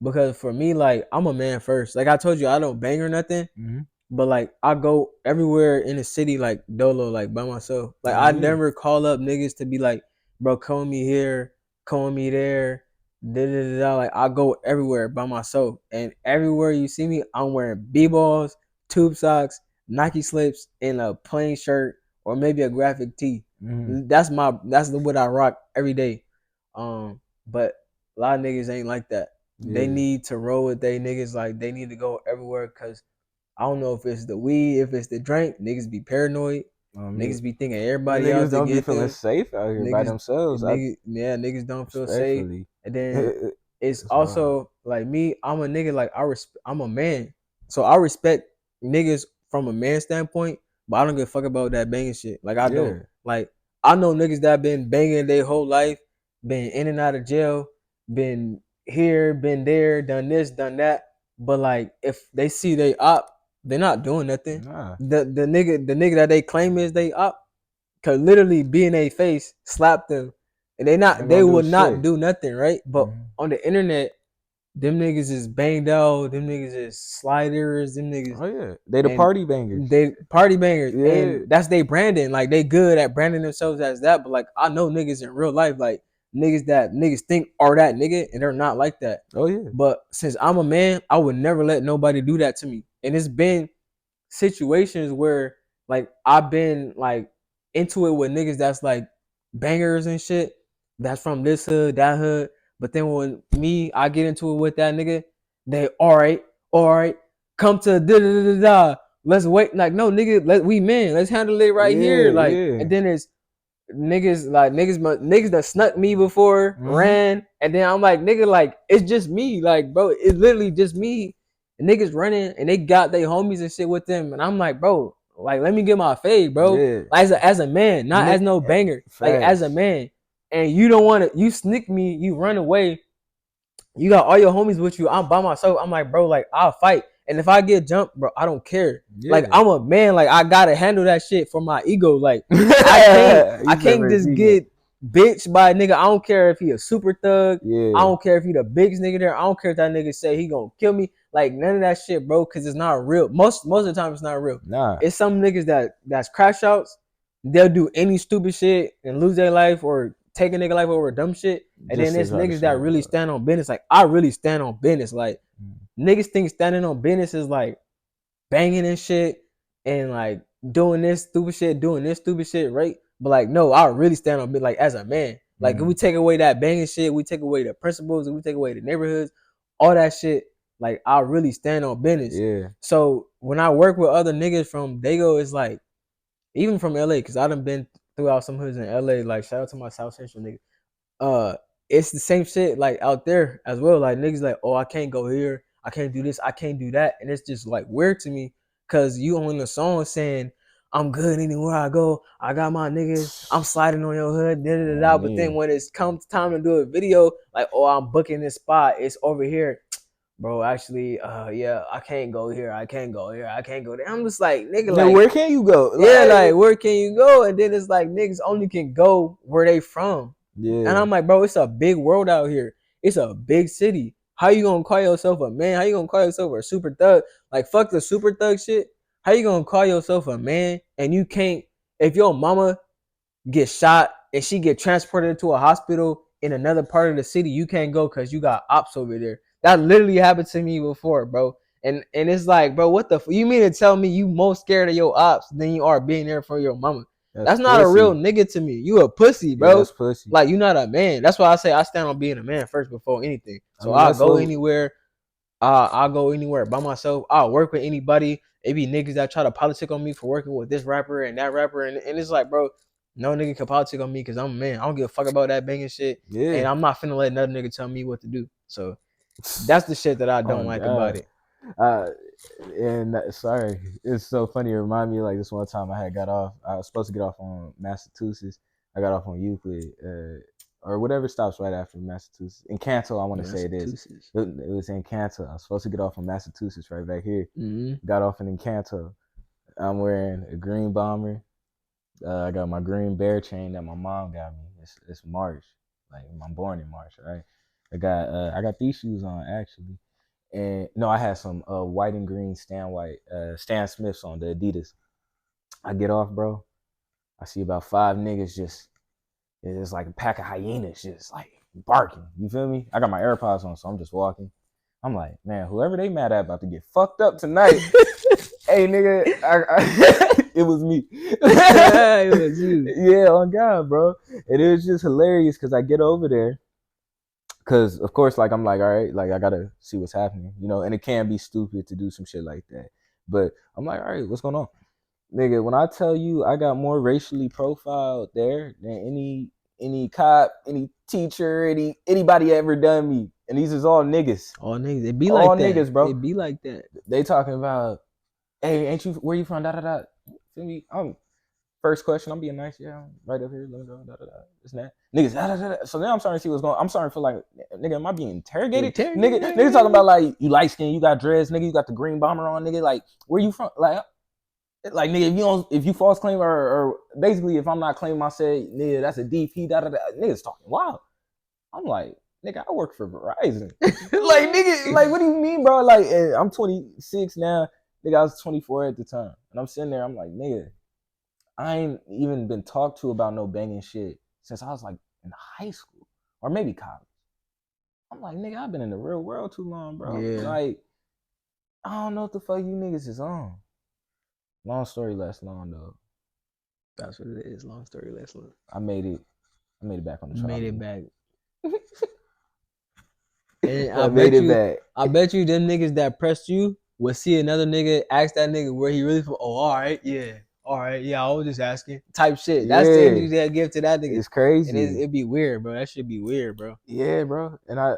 because for me, like I'm a man first. Like I told you, I don't bang or nothing, Mm-hmm. but like I go everywhere in the city like dolo, like by myself. Like Oh I yeah. never call up niggas to be like, bro, call me here, call me there. Da, da, da, da. Like I go everywhere by myself, and everywhere you see me, I'm wearing b-balls, tube socks, Nike slips, and a plain shirt or maybe a graphic tee. Mm-hmm. That's what I rock every day. But a lot of niggas ain't like that. They Yeah. need to roll with they niggas, like they need to go everywhere because I don't know if it's the weed, if it's the drink. Niggas be paranoid. Yeah. Niggas be thinking The everybody niggas out to don't be get feeling them. safe out here by Niggas, themselves. I niggas don't feel safe. respectfully. And then it's It's wild. also like me. I'm a nigga. Like I'm a man, so I respect niggas from a man standpoint. But I don't give a fuck about that banging shit. Like I don't. Yeah. Like I know niggas that been banging their whole life, been in and out of jail, been here, been there, done this, done that. But like if they see they op, they're not doing nothing. Nah. The nigga that they claim is they op could literally be in their face, slap them, and Ain't they gonna do would not shit. do nothing, right? But Mm-hmm. on the internet, them niggas is banged out, them niggas is sliders, them niggas Oh yeah. They the and party bangers. they party bangers, and Yeah. that's they branding. Like they good at branding themselves as that, but like I know niggas in real life, like niggas that niggas think are that nigga, and they're not like that. Oh yeah. But since I'm a man, I would never let nobody do that to me. And it's been situations where like I've been like into it with niggas that's like bangers and shit. That's from this hood, that hood. But then when me, I get into it with that nigga, they all right, come to da da da da da. Let's wait. Like no nigga, we men. Let's handle it right here. Yeah. Like Yeah. and then it's niggas that snuck me before Mm-hmm. ran, and then I'm like nigga, like it's just me, like bro, it's literally just me. And niggas running and they got their homies and shit with them, and I'm like bro, like let me get my fade, bro. Yeah. Like, as a man, not as Nick, no banger, like as a facts. man. And you don't want to, you sneak me, you run away, you got all your homies with you. I'm by myself. I'm like, bro, like I'll fight. And if I get jumped, bro, I don't care. Like Yeah. I'm a man. Like I gotta handle that shit for my ego. Like I You can't never just seen that. get bitched by a nigga. I don't care if he a super thug. I Yeah. don't care if he the biggest nigga there. I don't care if that nigga say he gonna kill me. Like none of that shit, bro. Cause it's not real. Most of the time, it's not real. Nah. It's some niggas that's crash outs. They'll do any stupid shit and lose their life or take a nigga life over dumb shit. And then Just to there's try to niggas that show really up. stand on business. Like I really stand on business. Like niggas think standing on business is like banging and shit and like doing this stupid shit, right? But like no, I really stand on business. Like as a man. Like if we Mm. take away that banging shit, we take away the principles, if we take away the neighborhoods, all that shit. Like I really stand on business. Yeah. So when I work with other niggas from Dago, it's like even from LA, because I done been throughout some hoods in LA. Like shout out to my South Central niggas, uh it's the same shit like out there as well. Like niggas like, oh, I can't go here, I can't do this, I can't do that. And it's just like weird to me because you on the song saying I'm good anywhere I go. I got my niggas. I'm sliding on your hood. Da, da, da, da. On But then me. when it's comes time to do a video, like, oh, I'm booking this spot. It's over here. bro, actually, yeah, I can't go here, I can't go here, I can't go there. I'm just like, nigga, Then like, where can you go? yeah, Like, like, where can you go? And then it's like, niggas only can go where they from. And yeah, I'm like, bro, it's a big world out here. It's a big city. How you gonna call yourself a man? How you gonna call yourself a super thug? Like, fuck the super thug shit. How you gonna call yourself a man and you can't? If your mama get shot and she get transported to a hospital in another part of the city, you can't go because you got ops over there. That literally happened to me before, bro. And it's like, bro, what the you mean to tell me you more scared of your ops than you are being there for your mama? that's That's not a real pussy. nigga to me. You a pussy, Yeah, bro. that's pussy. Like, you not a man. That's why I say I stand on being a man first before anything. I So mean, I'll that's go what. anywhere. I'll go anywhere by myself. I'll work with anybody. It be niggas that try to politic on me for working with this rapper and that rapper. And it's like, bro, no nigga can politic on me because I'm a man. I don't give a fuck about that banging shit. Yeah. And I'm not finna let another nigga tell me what to do. So that's the shit that I Oh don't like about God. it. Uh, sorry, it's so funny. It reminded me like this one time I had got off. I was supposed to get off on Massachusetts. I got off on Euclid, or whatever stops right after Massachusetts. In Canto, I want to say it is. Massachusetts. It was in Canto. I was supposed to get off on Massachusetts right back here. Mm-hmm. Got off in Canto. I'm wearing a green bomber. I got my green bear chain that my mom got me. It's March. Like I'm born in March, right? I got these shoes on actually. And no, I had some white and green Stan Smiths on the Adidas. I get off, bro. I see about five niggas just it's like a pack of hyenas just like barking. You feel me? I got my AirPods on, so I'm just walking. I'm like, man, whoever they mad at about to get fucked up tonight. Hey, nigga, it was me. It was you. Yeah, on God, bro. And it was just hilarious because I get over there because of course like I'm like all right like I gotta see what's happening, and it can be stupid to do some shit like that, but I'm like all right, what's going on, nigga? When I tell you I got more racially profiled there than any cop, any teacher, anybody ever done me, and these is all niggas, All niggas. It be all like that. niggas, bro. It be like that. They talking about, hey, ain't you, where you from, da da da, feel me? I'm First question, I'm being nice. Yeah, I'm right up here. Let me go. Da, da, da. This and that. Niggas. Da, da, da, da. So now I'm starting to see what's going on. I'm starting to feel like, nigga, am I being interrogated? Nigga talking about like, you light skin, you got dreads, nigga, you got the green bomber on, nigga. Like, where you from? Like nigga, if you false claim or basically if I'm not claiming myself, nigga, that's a DP. Da da da. Niggas talking wild. I'm like, nigga, I work for Verizon. Like, nigga, like, what do you mean, bro? Like, I'm 26 now. Nigga, I was 24 at the time, and I'm sitting there. I'm like, nigga, I ain't even been talked to about no banging shit since I was like in high school or maybe college. I'm like, nigga, I've been in the real world too long, bro. Yeah, Like, I don't know what the fuck you niggas is on. Long story less long though. that's what it is. Long story less long. I made it. I made it back on the You made it trolley. back. And I made it back. I bet you them niggas that pressed you will see another nigga ask that nigga where he really from. Oh, all right, yeah. I was just asking. Type shit. That's the Yeah, energy they give to that nigga, it's and crazy. it'd be weird, bro. That should be weird, bro. Yeah, bro. And I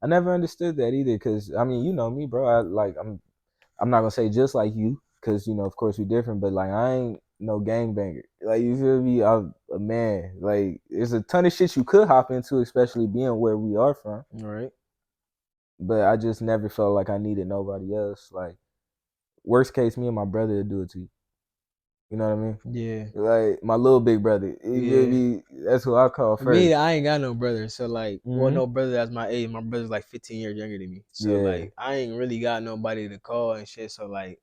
never understood that either. Cause I mean, you know me, bro. I'm not gonna say just like you, because of course we're different, but like I ain't no gangbanger. Like you feel me? I'm a man. Like there's a ton of shit you could hop into, especially being where we are from. All right. But I just never felt like I needed nobody else. Like worst case, me and my brother would do it to you. You know what I mean? Yeah. Like my little big brother. You feel Yeah. me? That's who I call Me, first. I ain't got no brother, so like, well, Mm-hmm. no brother that's my age. My brother's like 15 years younger than me, so Yeah. like, I ain't really got nobody to call and shit. So like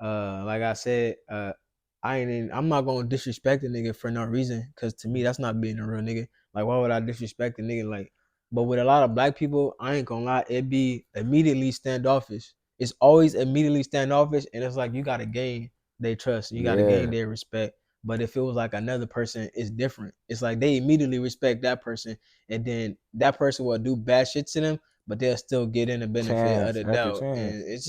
I said, I'm not gonna disrespect a nigga for no reason, cause to me that's not being a real nigga. Like, why would I disrespect a nigga? Like, but with a lot of black people, I ain't gonna lie, it be immediately standoffish. It's always immediately standoffish, and it's like you gotta gain their trust, you gotta gain Yeah. their respect. But if it was like another person, it's different. It's like they immediately respect that person, and then that person will do bad shit to them, but they'll still get in the benefit of Chance the after doubt, chance. and it's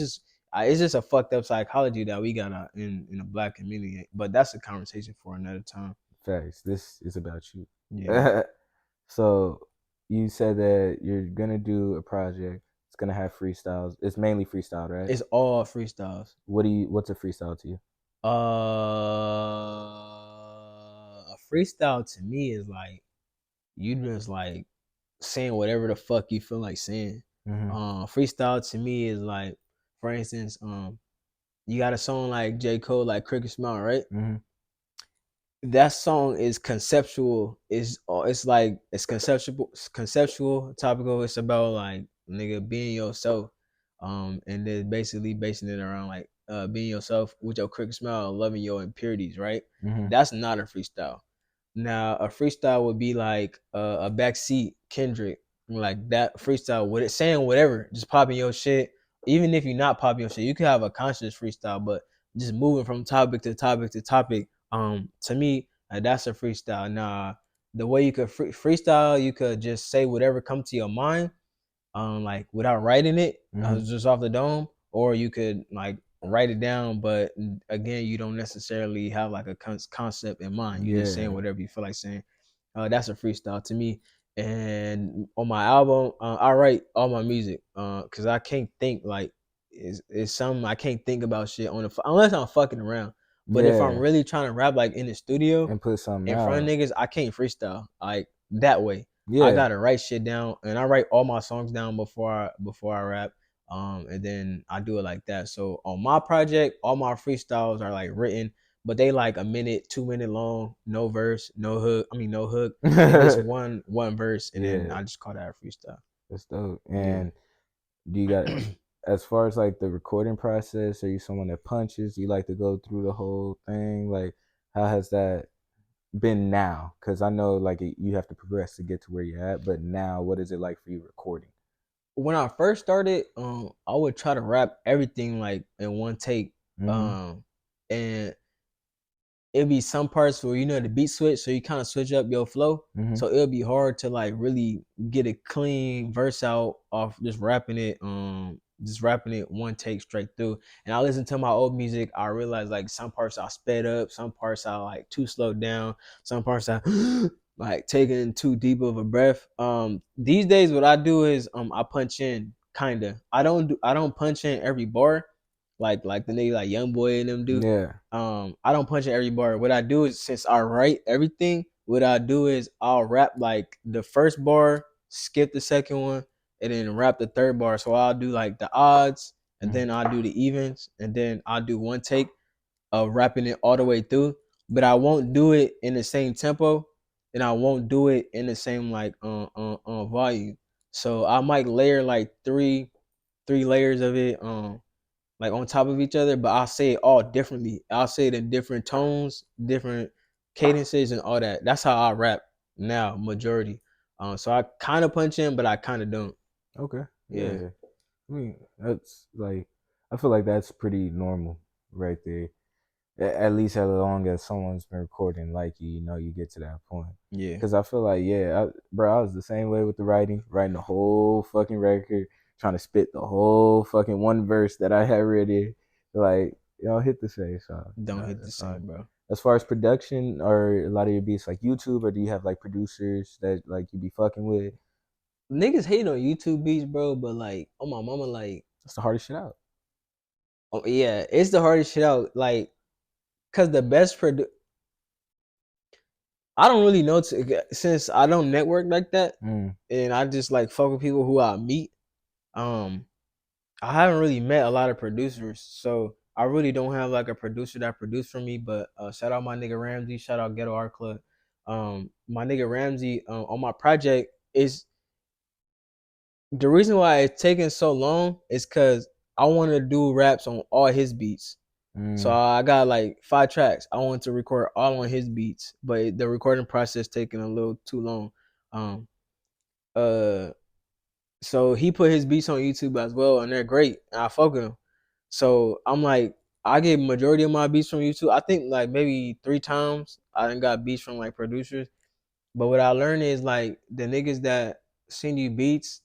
just a fucked up psychology that we got in the black community. But that's a conversation for another time. Facts. This is about you. Yeah, So you said that you're gonna do a project. It's gonna have freestyles. It's mainly freestyle, right? it's all freestyles. What's a freestyle to you? A freestyle to me is like you just like saying whatever the fuck you feel like saying. Mhm. Freestyle to me is like, for instance, you got a song like J. Cole, like Cricket Smile, right? Mhm. That song is conceptual. It's like it's conceptual, topical. It's about like nigga being yourself, and then basically basing it around like being yourself with your Cricket Smile, loving your impurities, right? Mhm. That's not a freestyle. Now a freestyle would be like a backseat Kendrick, like that freestyle with it saying whatever, just popping your shit. Even if you're not popping your shit, you can have a conscious freestyle, but just moving from topic to topic to topic. To me, that's a freestyle. Now, the way you could freestyle, you could just say whatever comes to your mind, like without writing it, Mhm. just off the dome, or you could like write it down, but again, you don't necessarily have like a concept in mind. You're just saying Yeah. whatever you feel like saying. That's a freestyle to me. And on my album, I write all my music because I can't think like it's something I can't think about shit on the unless I'm fucking around. But if I'm Yeah. really trying to rap like in the studio And put something in front of out. niggas, I can't freestyle like that way. I Yeah. gotta write shit down, and I write all my songs down before I rap. And then I do it like that. So on my project, all my freestyles are like written, but they like a minute, 2 minute long, no verse, no hook. I mean no hook. It's just one verse, and then Yeah. I just call that a freestyle. That's dope. Yeah. And do you got, as far as like the recording process, are you someone that punches? Do you like to go through the whole thing? Like, how has that been now? Because I know like you have to progress to get to where you're at, but now, what is it like for you recording? When I first started, I would try to rap everything like in one take. Mm-hmm. And it'll be some parts where you know the beat switch, so you kind of switch up your flow. Mm-hmm. So it'll be hard to like really get a clean verse out off just rapping it one take straight through. And I listen to my old music, I realize like some parts I sped up, some parts I like too slowed down, some parts I like taking too deep of a breath. These days what I do is I punch in kinda. I don't punch in every bar like the nigga like Young Boy and them do. Yeah. I don't punch in every bar. What I do is since I write everything, what I do is I'll rap like the first bar, skip the second one, and then rap the third bar. So I'll do like the odds, and Mm-hmm. then I'll do the evens, and then I'll do one take of rapping it all the way through. But I won't do it in the same tempo, and I won't do it in the same like volume. So I might layer like three layers of it like on top of each other, but I'll say it all differently. I'll say it in different tones, different cadences, and all that. That's how I rap now, majority. So I kind of punch in, but I kind of don't. Okay. Yeah, Yeah. I mean, that's like, I feel like that's pretty normal right there. At least as long as someone's been recording like you know, you get to that point. yeah. Because I feel like, yeah, bro, I was the same way with the writing the whole fucking record, trying to spit the whole fucking one verse that I had ready. Like, hit the same song. Don't hit the That's fine. same, bro. As far as production, or a lot of your beats like YouTube, or do you have like producers that like you be fucking with? Niggas hate on YouTube beats, bro, but like, oh my mama, like, That's the hardest shit out. oh yeah, it's the hardest shit out. Like, cause the best I don't really know since I don't network like that, Mm, and I just like fuck with people who I meet. Um, I haven't really met a lot of producers, so I really don't have like a producer that produced for me. But shout out my nigga Ramsey, shout out Ghetto Art Club. My nigga Ramsey on my project is the reason why it's taking so long is because I want to do raps on all his beats. So mm, I got like 5 tracks. I want to record all on his beats, but the recording process taking a little too long. Um, uh, so he put his beats on YouTube as well, and they're great. And I fuck with him. So I'm like, I get majority of my beats from YouTube. I think like maybe 3 times I done got beats from like producers. But what I learned is like the niggas that send you beats,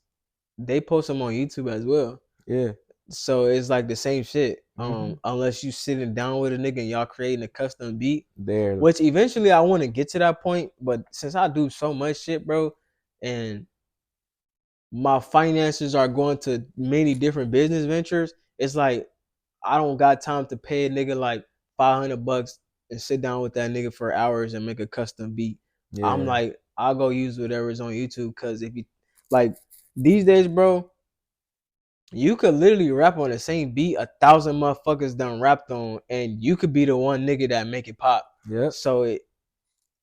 they post them on YouTube as well. yeah. So it's like the same shit. Mm-hmm. Unless you sitting down with a nigga and y'all creating a custom beat, There. which eventually I want to get to that point. But since I do so much shit, bro, and my finances are going to many different business ventures, it's like I don't got time to pay a nigga like $500 and sit down with that nigga for hours and make a custom beat. I'm Yeah. like, I'll go use whatever's on YouTube because if you like these days, bro, You could literally rap on the same beat 1,000 motherfuckers done rapped on, and you could be the one nigga that make it pop. Yep. So it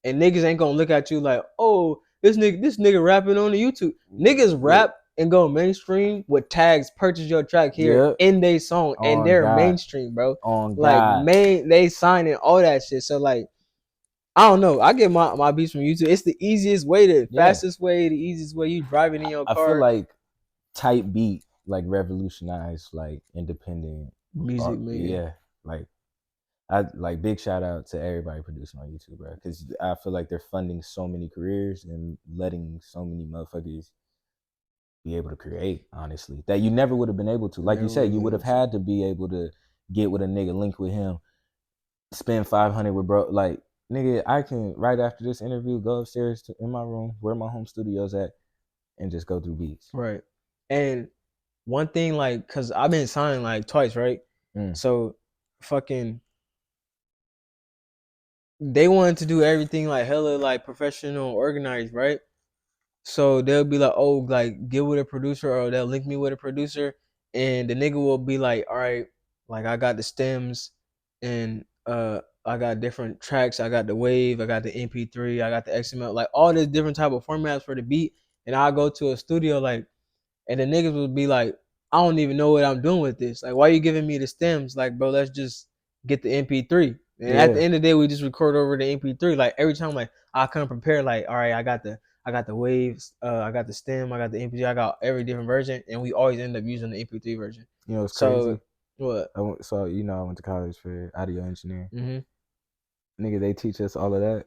and niggas ain't gonna look at you like, oh, this nigga rapping on the YouTube. Niggas Yep. rap and go mainstream with tags, purchase your track here Yep. in they song, and On they're God. mainstream, bro. On Like God. main they signing all that shit. So like I don't know. I get my beats from YouTube. It's the easiest way, the Yeah. fastest way, the easiest way. You driving in your I feel car, like type beat like revolutionized like independent music art. making. Yeah. Like I like big shout out to everybody producing on YouTube, bro. Because I feel like they're funding so many careers and letting so many motherfuckers be able to create, honestly, that you never would have been able to. Like you Never said, would you have been would have able to. had to be able to get with a nigga, link with him, spend 500 with bro. Like, nigga, I can right after this interview go upstairs in my room where my home studio's at and just go through beats. Right. And one thing, like, cause I've been signed like twice, right? Mm. So fucking they wanted to do everything like hella like professional, organized, right? So they'll be like, oh, like get with a producer, or they'll link me with a producer, and the nigga will be like, all right, like I got the stems, and I got different tracks, I got the wave, I got the MP3, I got the XML, like all these different type of formats for the beat, and I go to a studio like, and the niggas would be like, I don't even know what I'm doing with this. Like, why are you giving me the stems? Like, bro, let's just get the MP3. And at the Yeah. end of the day, we just record over the MP3. Like every time, like I come prepared. Like, all right, I got the waves, I got the stem, I got the MP3, I got every different version, and we always end up using the MP3 version. You know, it's So crazy. what? So, I went to college for audio engineering. Mm-hmm. Nigga, they teach us all of that.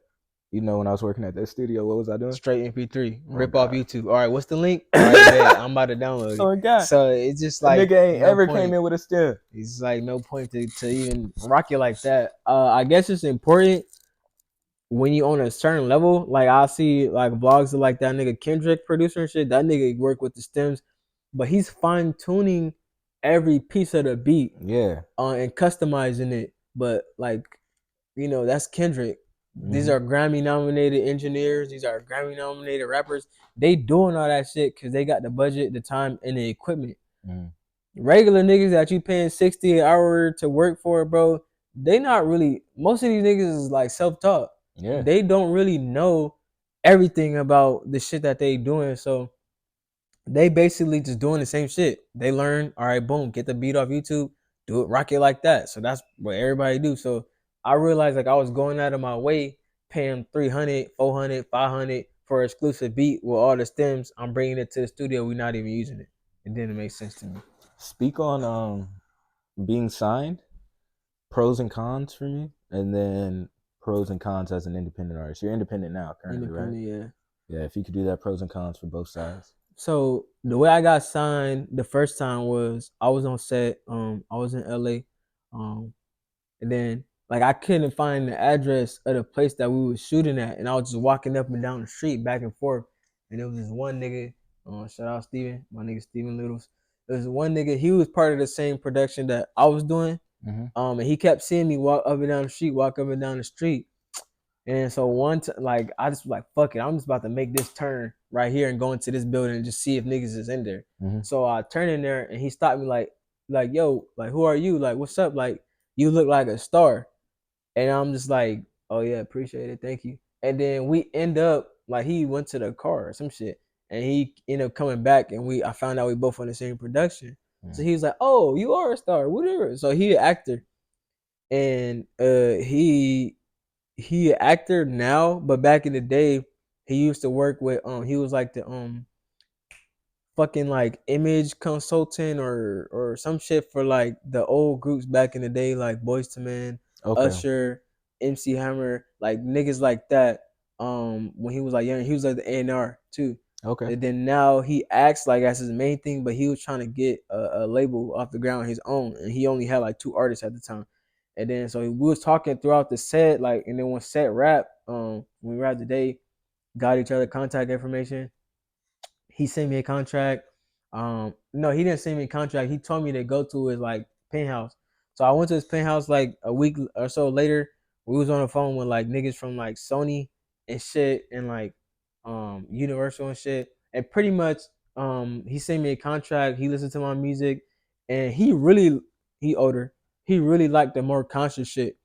When I was working at that studio, what was I doing? Straight MP3, Oh, rip off God. YouTube. All right, what's the link? All right, bet I'm about to download it. Oh, God. So it's just A like nigga ain't no ever came point. in with a stem. It's like no point to even rock it like that. I guess it's important when you on a certain level. Like I see like vlogs of like that nigga Kendrick producer and shit. That nigga work with the stems, but he's fine tuning every piece of the beat Yeah. and customizing it. But like that's Kendrick. These Mm-hmm. are Grammy nominated engineers. These are Grammy nominated rappers. They doing all that shit because they got the budget, the time, and the equipment. Mm-hmm. Regular niggas that you paying 60 an hour to work for, bro, they not really, most of these niggas is like self-taught. Yeah. They don't really know everything about the shit that they doing. So they basically just doing the same shit. They learn, all right, boom, get the beat off YouTube, do it, rock it like that. So that's what everybody do. So I realized like I was going out of my way, paying 300, 400, 500 for an exclusive beat with all the stems. I'm bringing it to the studio. We're not even using it. It didn't make sense to me. Speak on being signed, pros and cons for me, and then pros and cons as an independent artist. You're independent now, currently, right? Independent, yeah. Yeah, if you could do that, pros and cons for both sides. So the way I got signed the first time was I was on set. I was in LA, and then like I couldn't find the address of the place that we was shooting at, and I was just walking up and down the street back and forth, and there was this one nigga. Shout out Steven, my nigga Steven Littles. There was one nigga. He was part of the same production that I was doing. Mm-hmm. And he kept seeing me walk up and down the street, walk up and down the street. And so like I just was like, fuck it, I'm just about to make this turn right here and go into this building and just see if niggas is in there. Mm-hmm. So I turned in there and he stopped me like yo, like who are you? Like what's up? Like you look like a star. And I'm just like, oh yeah, appreciate it, thank you. And then we end up like he went to the car or some shit, and he ended up coming back, and I found out we both on the same production. So Mm-hmm. he was like, oh, you are a star, whatever. So he an actor, and he an actor now, but back in the day, he used to work with he was like the fucking like image consultant or some shit for like the old groups back in the day, like Boys to Men, Okay. Usher, MC Hammer, like niggas like that. When he was like young, he was like the A&R too. Okay. And then now he acts like that's his main thing, but he was trying to get a label off the ground his own, and he only had like two artists at the time. And then so we was talking throughout the set, like, and then when set rap, when we rapped today, got each other contact information. He sent me a contract. No, he didn't send me a contract. He told me to go to his like penthouse. So I went to his penthouse like a week or so later. We was on the phone with like niggas from like Sony and shit and like Universal and shit. And pretty much He sent me a contract. He listened to my music, and he older. He really liked the more conscious shit.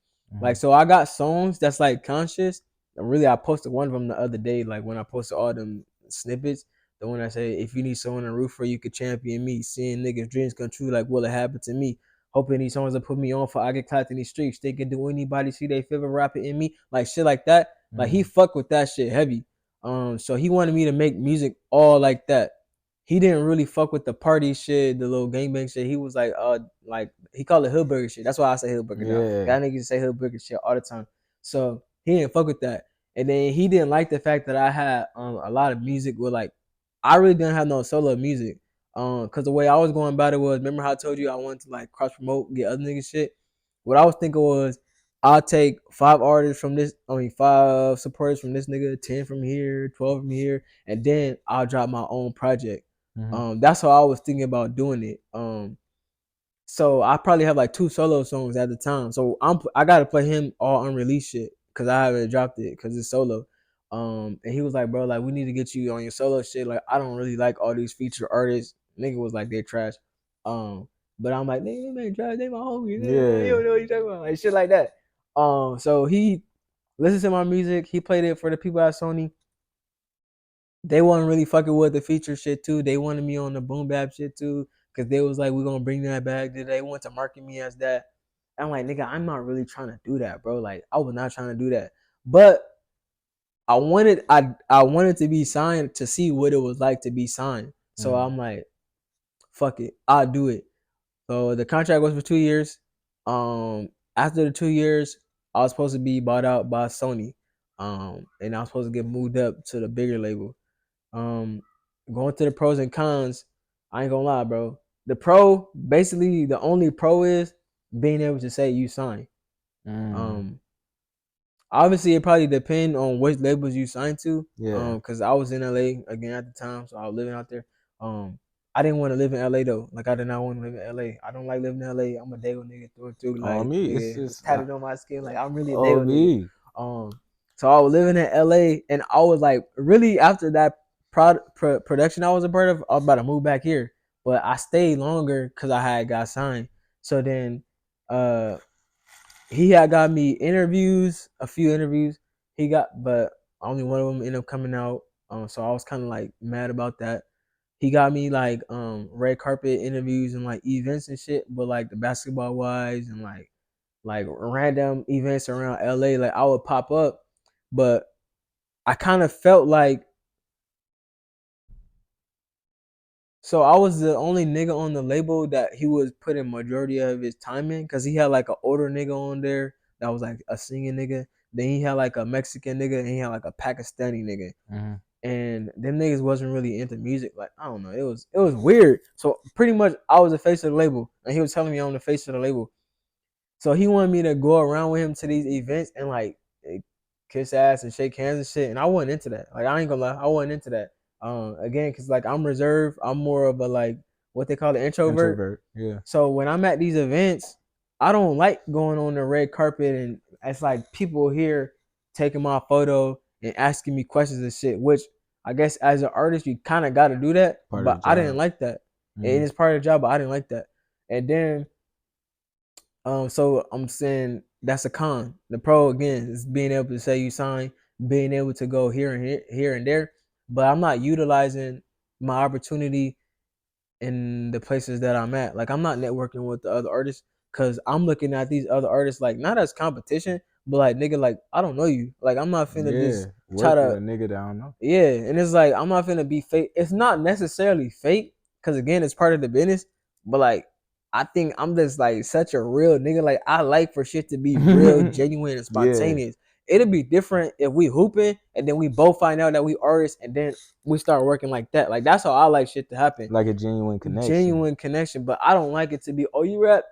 Like Mhm. so, I got songs that's like conscious. And really, I posted one of them the other day. Like when I posted all them snippets, the one I say, "If you need someone to root for, you could champion me. Seeing niggas' dreams come true, like will it happen to me? Hoping these songs will put me on for I get clapped in these streets. They can do anybody see they favorite rapper in me, like shit like that. Like he Mhm. fuck with that shit heavy. So he wanted me to make music all like that. He didn't really fuck with the party shit, the little gangbang shit. He was like he called it hood burger shit. That's why I say hood burger now. Yeah. That niggas say hood burger shit all the time. So he didn't fuck with that. And then he didn't like the fact that I had a lot of music with like I really didn't have no solo music. Cause the way I was going about it was, remember how I told you I wanted to like cross promote, get other niggas shit. What I was thinking was, I'll take 5 artists from this, 5 supporters from this nigga, 10 from here, 12 from here, and then I'll drop my own project. Mhm. That's how I was thinking about doing it. So I probably have like 2 solo songs at the time. So I gotta play him all unreleased shit because I haven't dropped it because it's solo. And he was like, bro, like we need to get you on your solo shit. Like I don't really like all these featured artists. Nigga was like, they're trash. Um, but I'm like, nigga, man, trash. They my homies. You Yeah. don't know what you talking about, like shit like that. So he listens to my music. He played it for the people at Sony. They wasn't really fucking with the feature shit too. They wanted me on the boom bap shit too, cause they was like, we're gonna bring that back. They want to market me as that. I'm like, nigga, I'm not really trying to do that, bro. Like, I was not trying to do that. But I wanted to be signed to see what it was like to be signed. So Mhm. I'm like, fuck it, I'll do it. So the contract was for 2 years. After the 2 years, I was supposed to be bought out by Sony. And I was supposed to get moved up to the bigger label. Um, Going to the pros and cons, I ain't gonna lie, bro. The pro, basically, the only pro is being able to say you signed. Mm. Um, Obviously, it probably depend on which labels you sign to. Yeah. Because I was in LA again at the time, so I was living out there. Um, I didn't want to live in LA though. Like I did not want to live in LA. I don't like living in LA. I'm a Dago nigga through and through. On Like me, it's nigga, it's just tatted on my skin. Like I'm really a on Dago nigga. me. So I was living in LA, and I was like, really after that production I was a part of, I was about to move back here, but I stayed longer because I had got signed. So then, uh, he had got me interviews, a few interviews. He got, but only one of them ended up coming out. So I was kind of like mad about that. He got me like red carpet interviews and like events and shit, but like the basketball wise and like random events around LA, like I would pop up, but I kind of felt like, so I was the only nigga on the label that he was putting majority of his time in, because he had like an older nigga on there that was like a singing nigga. Then he had like a Mexican nigga and he had like a Pakistani nigga. Mhm. And them niggas wasn't really into music. Like I don't know, it was weird. So pretty much I was the face of the label, and he was telling me I'm the face of the label. So he wanted me to go around with him to these events and like kiss ass and shake hands and shit. And I wasn't into that. Like I ain't gonna lie, I wasn't into that. Again, cause like I'm reserved. I'm more of a like what they call an introvert. Introvert. Yeah. So when I'm at these events, I don't like going on the red carpet and it's like people here taking my photo and asking me questions and shit. Which I guess as an artist, you kind of got to do that. Part of the But I didn't job. like that. And Mhm. it's part of the job, but I didn't like that. And then so I'm saying that's a con. The pro again is being able to say you sign, being able to go here and there. But I'm not utilizing my opportunity in the places that I'm at. Like I'm not networking with the other artists because I'm looking at these other artists like not as competition, but like nigga, like I don't know you. Like I'm not finna just Yeah. try Work with a to, nigga that I don't know. yeah, and it's like I'm not finna be fake. It's not necessarily fake because again, it's part of the business. But like, I think I'm just like such a real nigga. Like I like for shit to be real, genuine, and Yeah. spontaneous. It'd be different if we hooping and then we both find out that we artists and then we start working like that. Like that's how I like shit to happen, Like a genuine connection. genuine connection. But I don't like it to be, oh, you rap,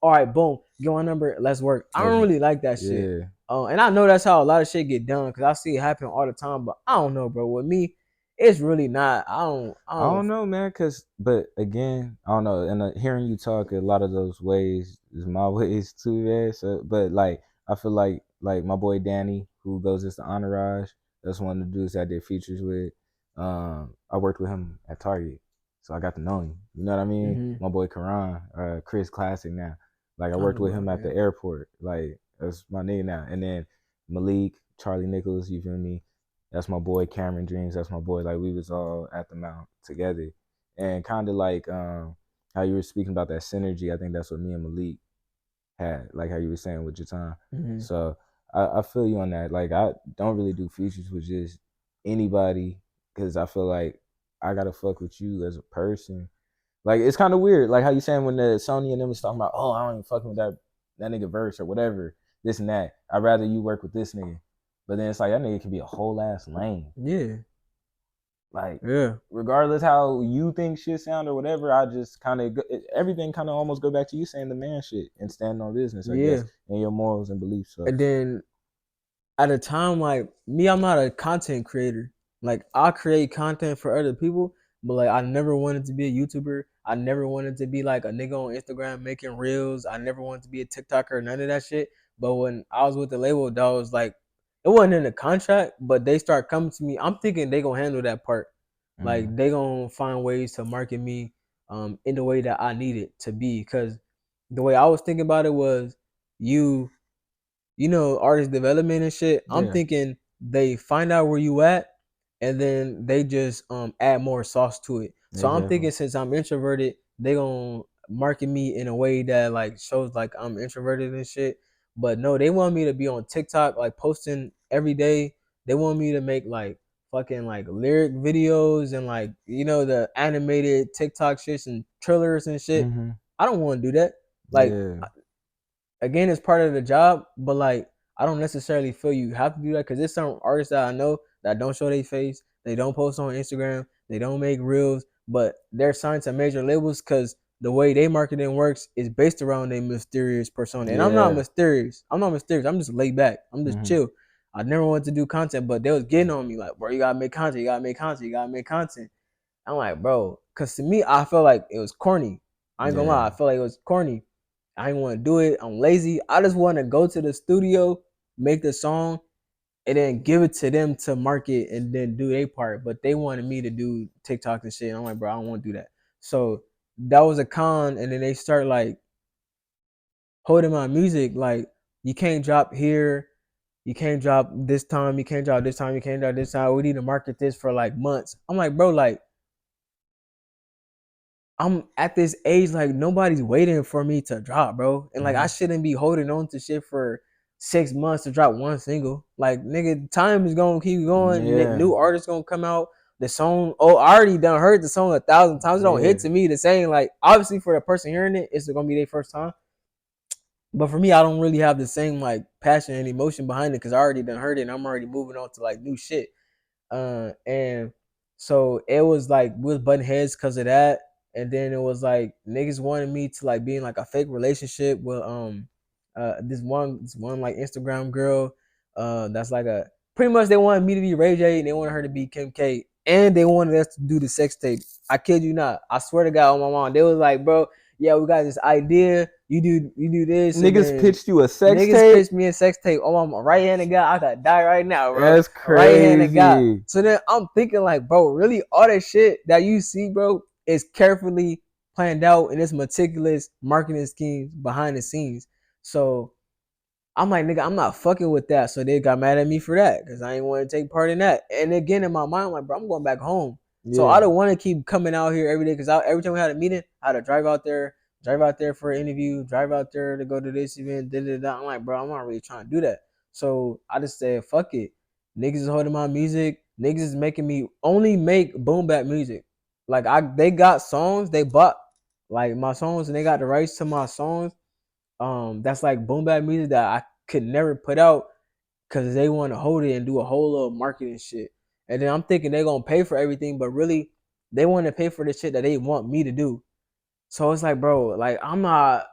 all right, boom, get my number, let's work. I That's don't really like that shit. yeah. And I know that's how a lot of shit get done because I see it happen all the time. But I don't know, bro. With me, it's really not. I I don't. don't know, man. Cause, but again, I don't know. And hearing you talk, a lot of those ways is my ways too, man. So, but like, I feel like my boy Danny, who goes as the Entourage, that's one of the dudes I did features with. I worked with him at Target, so I got to know him. You know what I mean? Mm-hmm. My boy Karan, Chris Classic now. Like I I know worked with about him at the that. airport. Like that's my nigga now. And then Malik, Charlie Nichols, you feel me? That's my boy Cameron Dreams. That's my boy. Like we was all at the Mount together, and kind of like how you were speaking about that synergy. I think that's what me and Malik had, like how you were saying with your time. Mm-hmm. So I feel you on that. Like I don't really do features with just anybody because I feel like I gotta fuck with you as a person. Like it's kind of weird, like how you saying when the Sony and them was talking about, oh, I don't even fucking with that nigga verse or whatever, this and that. I'd rather you work with this nigga. But then it's like that nigga can be a whole ass lame. Yeah. Like Yeah. regardless how you think shit sound or whatever, I just kind of everything kind of almost go back to you saying the man shit and standing on business, I guess, Yeah. and your morals and beliefs. So And then at a time like me, I'm not a content creator. Like I create content for other people, but like I never wanted to be a YouTuber. I never wanted to be like a nigga on Instagram making reels. I never wanted to be a TikToker, none of that shit. But when I was with the label, that was like it wasn't in the contract, but they start coming to me. I'm thinking they gonna handle that part. mm, Like they gonna find ways to market me in the way that I need it to be. Cause the way I was thinking about it was you artist development and shit. I'm yeah, thinking they find out where you at and then they just add more sauce to it. So I'm exactly. thinking since I'm introverted, they gonna market me in a way that like shows like I'm introverted and shit. But no, they want me to be on TikTok like posting every day. They want me to make like fucking like lyric videos and like the animated TikTok shits and trailers and shit. Mm-hmm. I don't want to do that. Like Yeah. again, it's part of the job, but like I don't necessarily feel you have to do that because there's some artists that I know that don't show their face, they don't post on Instagram, they don't make reels, but they're signed to major labels because the way they marketing works is based around their mysterious persona. And I'm not Yeah. mysterious. I'm not mysterious. I'm just laid back. I'm just Mm-hmm. chill. I never wanted to do content, but they was getting on me like, bro, you gotta make content, you gotta make content, you gotta make content. I'm like, bro, because to me, I felt like it was corny. I ain't gonna lie, I Yeah. felt like it was corny. I ain't want to do it. I'm lazy. I just want to go to the studio, make the song, and then give it to them to market and then do their part. But they wanted me to do TikTok and shit. And I'm like, bro, I don't want to do that. So that was a con. And then they start like holding my music. Like, you can't drop here. You can't drop this time. You can't drop this time. You can't drop this time. We need to market this for like months. I'm like, bro, like, I'm at this age like nobody's waiting for me to drop, bro. And like I Mm-hmm. shouldn't be holding on to shit for 6 months to drop one single. Like nigga, time is gonna keep going. Yeah. New artists gonna come out. The song, oh, I already done heard the song 1,000 times. It don't hit Yeah. to me the same. Like obviously for the person hearing it, it's gonna be their first time. But for me, I don't really have the same like passion and emotion behind it because I already done heard it and I'm already moving on to like new shit. And so it was like we was butting heads because of that. And then it was like niggas wanted me to like be in like a fake relationship with this one like Instagram girl. That's like a pretty much they wanted me to be Ray J and they wanted her to be Kim K. And they wanted us to do the sex tape. I kid you not. I swear to God on my mom. They was like, bro, yeah, we got this idea. You do this, and Niggas then pitched you a sex niggas tape? pitched me a sex tape. Oh, I'm a right-handed guy. I could die right now, bro. That's Right-handed guy. crazy. So then I'm thinking like, bro, really all that shit that you see, bro, is carefully planned out and it's meticulous marketing schemes behind the scenes. So I'm like, nigga, I'm not fucking with that. So they got mad at me for that because I ain't want to take part in that. And again, in my mind, I'm like, bro, I'm going back home. So I Yeah. don't want to keep coming out here every day because every time we had a meeting, I had to drive out there for an interview, drive out there to go to this event. Da, da, da. I'm like, bro, I'm not really trying to do that. So I just said, fuck it. Niggas is holding my music. Niggas is making me only make boom bap music. Like they got songs, they bought like my songs, and they got the rights to my songs that's like boom bap music that I could never put out because they want to hold it and do a whole lot of marketing shit. And then I'm thinking they're gonna pay for everything, but really they want to pay for the shit that they want me to do. So it's like, bro, like I'm not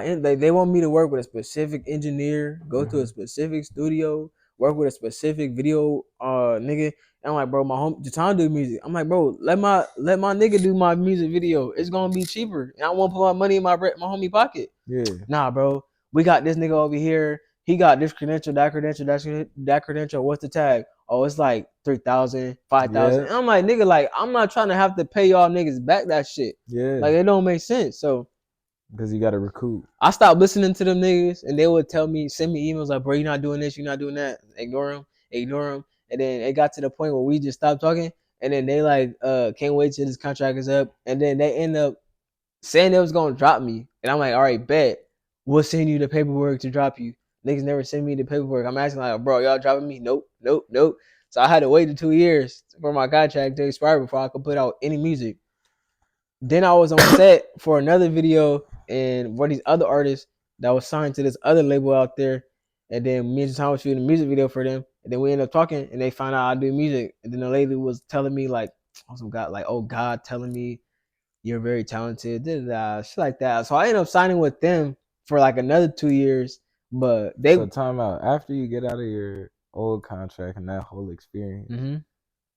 in. They want me to work with a specific engineer, go to a Mm-hmm. specific studio, work with a specific video, nigga. And I'm like, bro, my home Jatan do music. I'm like, bro, let my nigga do my music video. It's gonna be cheaper, and I won't put my money in my homie pocket. Yeah. Nah, bro, we got this nigga over here. He got this credential, that credential, that credential. What's the tag? oh, it's like 3,000, 5,000. Yeah. And I'm like, nigga, like I'm not trying to have to pay y'all niggas back that shit. Yeah. Like it don't make sense. So Because you got to recoup. I stopped listening to them niggas, and they would tell me, send me emails like, bro, you're not doing this, you're not doing that. Ignore them. And then it got to the point where we just stopped talking. And then they like, can't wait till this contract is up. And then they end up saying they was gonna drop me. And I'm like, all right, bet. We'll send you the paperwork to drop you. Niggas never send me the paperwork. I'm asking like, bro, y'all dropping me? Nope, nope, nope. So I had to wait 2 years for my contract to expire before I could put out any music. Then I was on set for another video and for these other artists that was signed to this other label out there. And then me and Tom was shooting a music video for them. And then we ended up talking and they found out I do music. And then the lady was telling me like, some God, like, oh God, telling me you're very talented, shit like that. So I ended up signing with them for like another 2 years. But So they time out. After you get out of your old contract and that whole experience, mhm.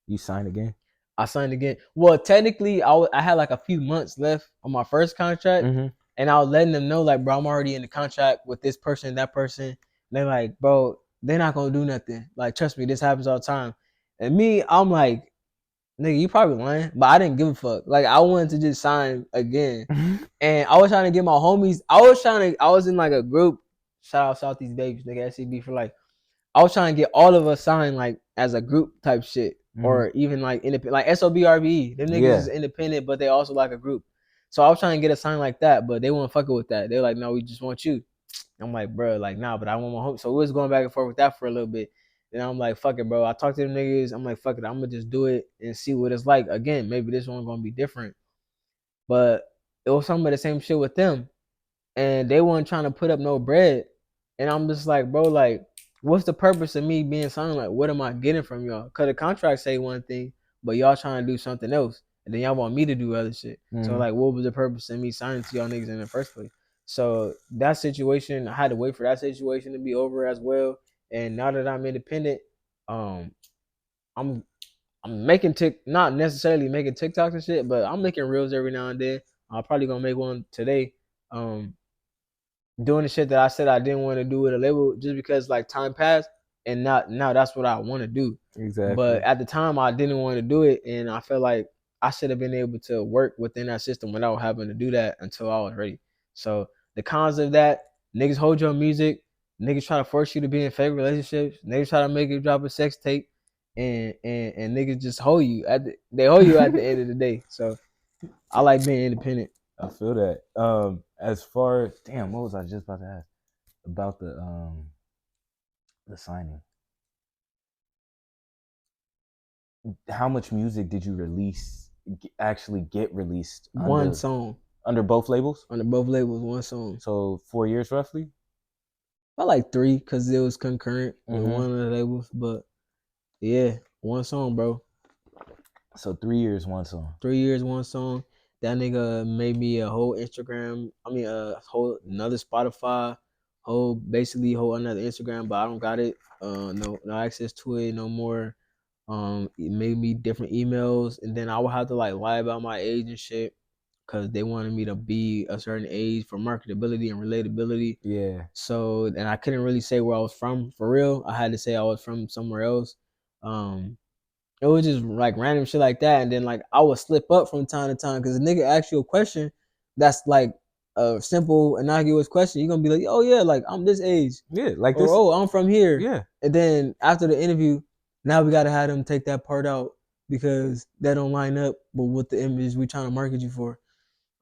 you sign again. I signed again. Well, technically, I had like a few months left on my first contract, Mm-hmm. and I was letting them know, like, bro, I'm already in the contract with this person, that person. And they're like, bro, they're not gonna do nothing. Like, trust me, this happens all the time. And me, I'm like, nigga, you probably lying, but I didn't give a fuck. Like, I wanted to just sign again, and I was trying to get my homies. I was in like a group. Shout out Southeast Babies, nigga, SCB for like I was trying to get all of us signed like as a group type shit, Mm-hmm. or even like independent, like SOBRBE. Them niggas Yeah. is independent, but they also like a group. So I was trying to get a sign like that, but they weren't fucking with that. They're like, no, we just want you. I'm like, bro, like, nah, but I want my home. So we was going back and forth with that for a little bit. Then I'm like, fuck it, bro. I talked to them niggas. I'm like, fuck it. I'm gonna just do it and see what it's like. Again, maybe this one gonna be different. But it was some of the same shit with them, and they weren't trying to put up no bread. And I'm just like, bro, like, what's the purpose of me being signed? Like, what am I getting from y'all? Cause the contract say one thing, but y'all trying to do something else, and then y'all want me to do other shit. So Mm-hmm. like, what was the purpose of me signing to y'all niggas in the first place? So that situation, I had to wait for that situation to be over as well. And now that I'm independent, um, I'm I'm making not necessarily making TikToks and shit, but I'm making reels every now and then. I'm probably gonna make one today. Um, doing the shit that I said I didn't want to do with a label just because like time passed and not now that's what I want to do. But Exactly. at the time I didn't want to do it, and I felt like I should have been able to work within that system without having to do that until I was ready. So the cons of that, niggas hold your music, niggas try to force you to be in fake relationships, niggas try to make you drop a sex tape, and niggas just hold you they hold you at the end of the day. So I like being independent. I feel that. As far as damn, what was I just about to ask about the signing? How much music did you release? Actually, get released One song under both labels? under both labels, one song. So 4 years roughly. I like three because it was concurrent with Mm-hmm. one of the labels. But yeah, one song, bro. So 3 years, one song. 3 years, one song. That nigga made me a whole Instagram. I mean, a whole another Spotify, basically whole another Instagram, but I don't got it. No access to it no more. It made me different emails, and then I would have to like lie about my age and shit because they wanted me to be a certain age for marketability and relatability. Yeah. So, and I couldn't really say where I was from for real. I had to say I was from somewhere else. Um, it was just like random shit like that, and then like I would slip up from time to time because the nigga asks you a question that's like a simple, innocuous question. You're gonna be like, "Oh yeah, like I'm this age," Yeah. Like or this. "Oh, I'm from here," Yeah. and then after the interview, now we gotta have them take that part out because that don't line up with what the image we trying to market you for.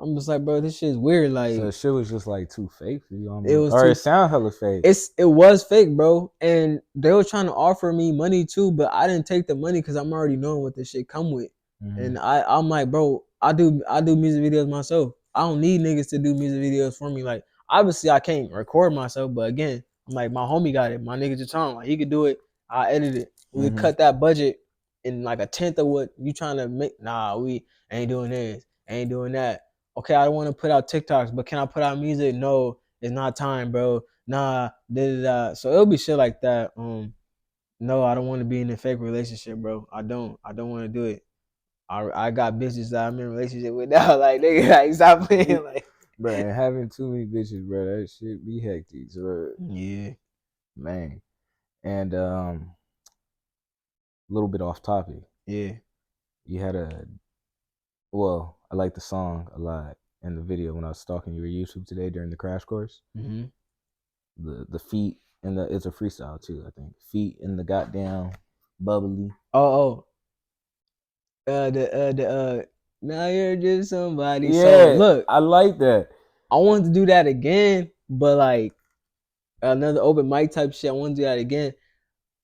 I'm just like, bro, this shit is weird. So Like shit was just like too fake for you it almost, was or it too sound hella fake. it was fake, bro. And they were trying to offer me money too, but I didn't take the money because I'm already knowing what this shit come with. Mm-hmm. And I'm like, bro, I do music videos myself. I don't need niggas to do music videos for me. Like obviously I can't record myself, but again, I'm like my homie got it. My nigga just like he could do it. I edit it. We Mm-hmm. cut that budget in like a tenth of what you trying to make. Nah, we ain't doing this, ain't doing that. Okay, I don't want to put out TikToks, but can I put out music? No, it's not time, bro. Nah, da da da. So it'll be shit like that. No, I don't want to be in a fake relationship, bro. I don't. I don't want to do it. I got bitches that I'm in a relationship with now. Like nigga, like stop playing. Like Bro, and having too many bitches, bro, that shit be hectic, bro. yeah, Man. And little bit off topic. Yeah. You had a well, I like the song a lot and the video when I was stalking your YouTube today during the crash course. Mm-hmm. The feet and the it's a freestyle too, I think. Feet in the goddamn bubbly. Oh, the now you're just somebody. So Yeah, look, I like that. I wanted to do that again, but like another open mic type shit. I want to do that again.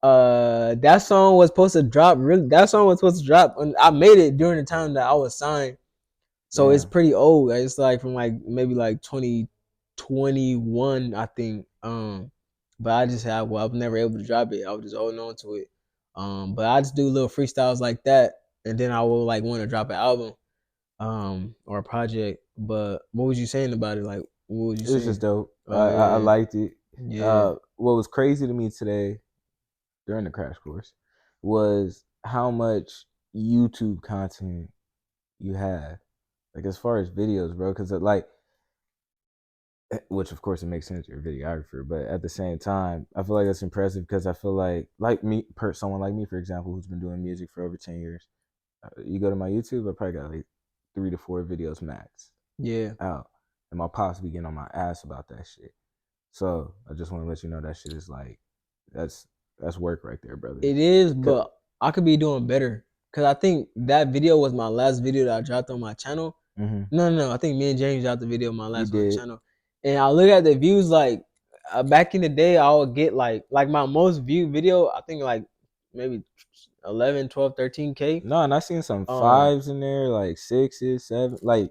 That song was supposed to drop. Really, that song was supposed to drop, and I made it during the time that I was signed. So it's Damn. pretty old. It's like from like maybe like 2021, I think. But I just had well, I was never able to drop it. I was just holding on to it. But I just do little freestyles like that, and then I will like want to drop an album, or a project. But what was you saying about it? Like, what was you It was just saying? dope. Oh I yeah, liked it. yeah, What was crazy to me today during the crash course was how much YouTube content you have. Like as far as videos, bro, because like, which of course it makes sense, you're a videographer, but at the same time, I feel like that's impressive because I feel like me, someone like me, for example, who's been doing music for over 10 years. You go to my YouTube, I probably got like 3 to 4 videos max yeah. out, and my pops be getting on my ass about that shit. So I just want to let you know that shit is like that's that's work right there, brother. It is, but I could be doing better. Cause I think that video was my last video that I dropped on my channel. Mm-hmm. No. I think me and James dropped the video my You last on the did. channel. And I look at the views like back in the day I would get like my most viewed video, I think like maybe 11, 12, 13K. No, and I seen some Um fives in there, like sixes, seven. Like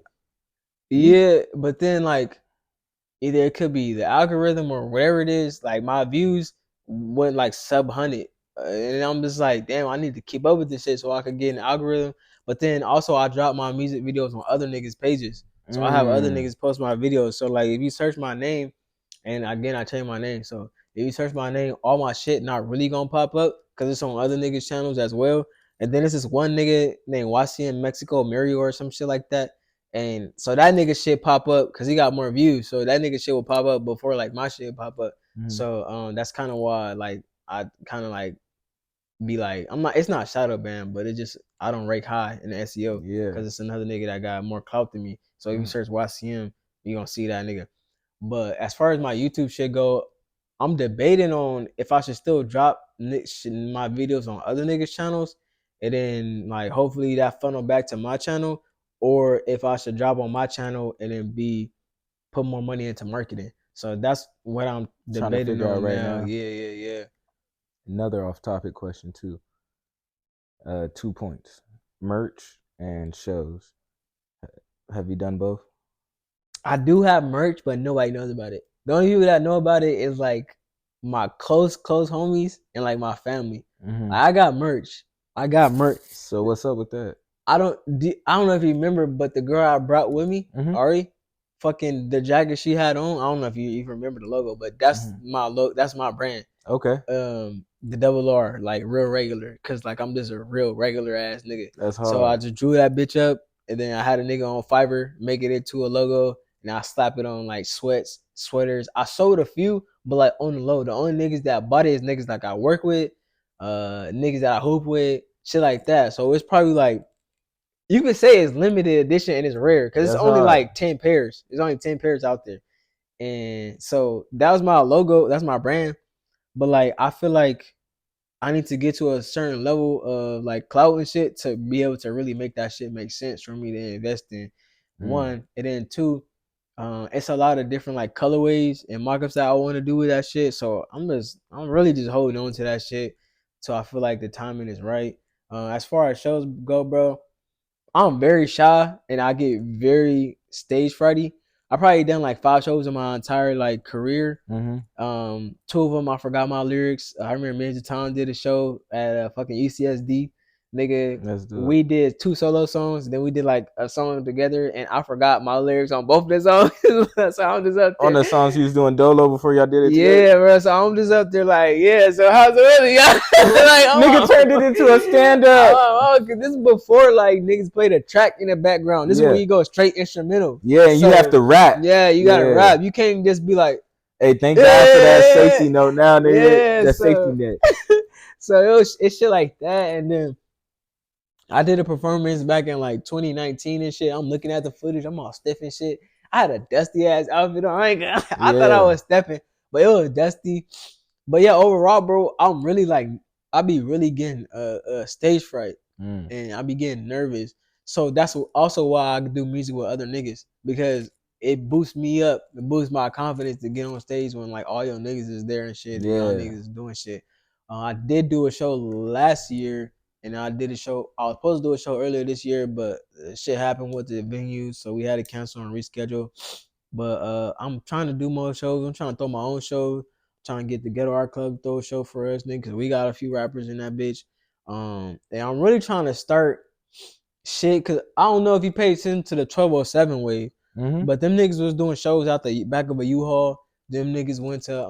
you, yeah, but then like either it could be the algorithm or whatever it is. Like my views went like sub 100, and I'm just like, damn, I need to keep up with this shit so I could get an algorithm. But then also I drop my music videos on other niggas' pages, so I have other mm, niggas post my videos. So like if you search my name, and again I changed my name, so if you search my name, all my shit not really gonna pop up because it's on other niggas' channels as well. And then it's this one nigga named YCN Mexico Mario or some shit like that. And so that nigga shit pop up because he got more views. So that nigga shit will pop up before like my shit pop up. mm, So that's kind of why like I kind of like be like I'm not. It's not shadow ban, but it just I don't rank high in the SEO yeah. because it's another nigga that got more clout than me. So if you Mm, search YCM, you gonna see that nigga. But as far as my YouTube shit go, I'm debating on if I should still drop my videos on other niggas' channels, and then like hopefully that funnel back to my channel, or if I should drop on my channel and then be put more money into marketing. So that's what I'm Trying to debating figure out on right now. now. Yeah. Another off-topic question too. 2 points: merch and shows. Have you done both? I do have merch, but nobody knows about it. The only people that know about it is like my close homies and like my family. Mm-hmm. I got merch. I got merch. So what's up with that? I don't know if you remember, but the girl I brought with me, Mm-hmm. Ari, fucking the jacket she had on. I don't know if you even remember the logo, but that's Mm-hmm. my logo. That's my brand. Okay, The double R, like real regular, cause like I'm just a real regular ass nigga. that's So I hard. just drew that bitch up, and then I had a nigga on Fiverr make it into a logo, and I slap it on like sweaters. I sold a few, but like on the low. The only niggas that bought it is niggas like I work with, niggas that I hoop with, shit like that. So it's probably like you could say it's limited edition and it's rare because it's That's only hard. like 10 pairs. There's only 10 pairs out there, and so that was my logo. That's my brand. But like I feel like I need to get to a certain level of like clout and shit to be able to really make that shit make sense for me to invest in. Mm. One, and then two, it's a lot of different like colorways and markups that I want to do with that shit. So I'm really just holding on to that shit. So I feel like the timing is right. As far as shows go, bro, I'm very shy and I get very stage frighty. I probably done like 5 shows in my entire like career. Mm-hmm. Two of them I forgot my lyrics. I remember Major Tom did a show at fucking UCSD. Nigga, Let's do it. we did 2 solo songs, then we did like a song together, and I forgot my lyrics on both of the songs. So I'm just up On there. the songs you was doing dolo before y'all did it together. Yeah, bro. So I'm just up there like, yeah. So how's it really? like, Nigga turned it into a stand up. cause this is before like niggas played a track in the background. This is when Yeah. you go straight instrumental. Yeah, and you have So to rap. yeah, you gotta Yeah. rap. You can't just be like, Hey, thank God for that yeah, safety note now, nigga. yeah. That safety net. So it's shit like that, and then I did a performance back in like 2019 and shit. I'm looking at the footage. I'm all stiff and shit. I had a dusty ass outfit on. I thought I Yeah. was stepping, but it was dusty. But yeah, overall, bro, I'm really like I be really getting stage fright, Mm. and I be getting nervous. So that's also why I do music with other niggas, because it boosts me up. It boosts my confidence to get on stage when like all your niggas is there and shit, and y'all Yeah. niggas is doing shit. I did do a show last year, and I did a show. I was supposed to do a show earlier this year, but shit happened with the venue, so we had to cancel and reschedule. But I'm trying to do more shows. I'm trying to throw my own show. Trying to get the Ghetto Art Club to throw a show for us, nigga, because we got a few rappers in that bitch. And I'm really trying to start shit, because I don't know if you paid attention to the 1207 wave, Mm-hmm. but them niggas was doing shows out the back of a U-Haul. Them niggas went to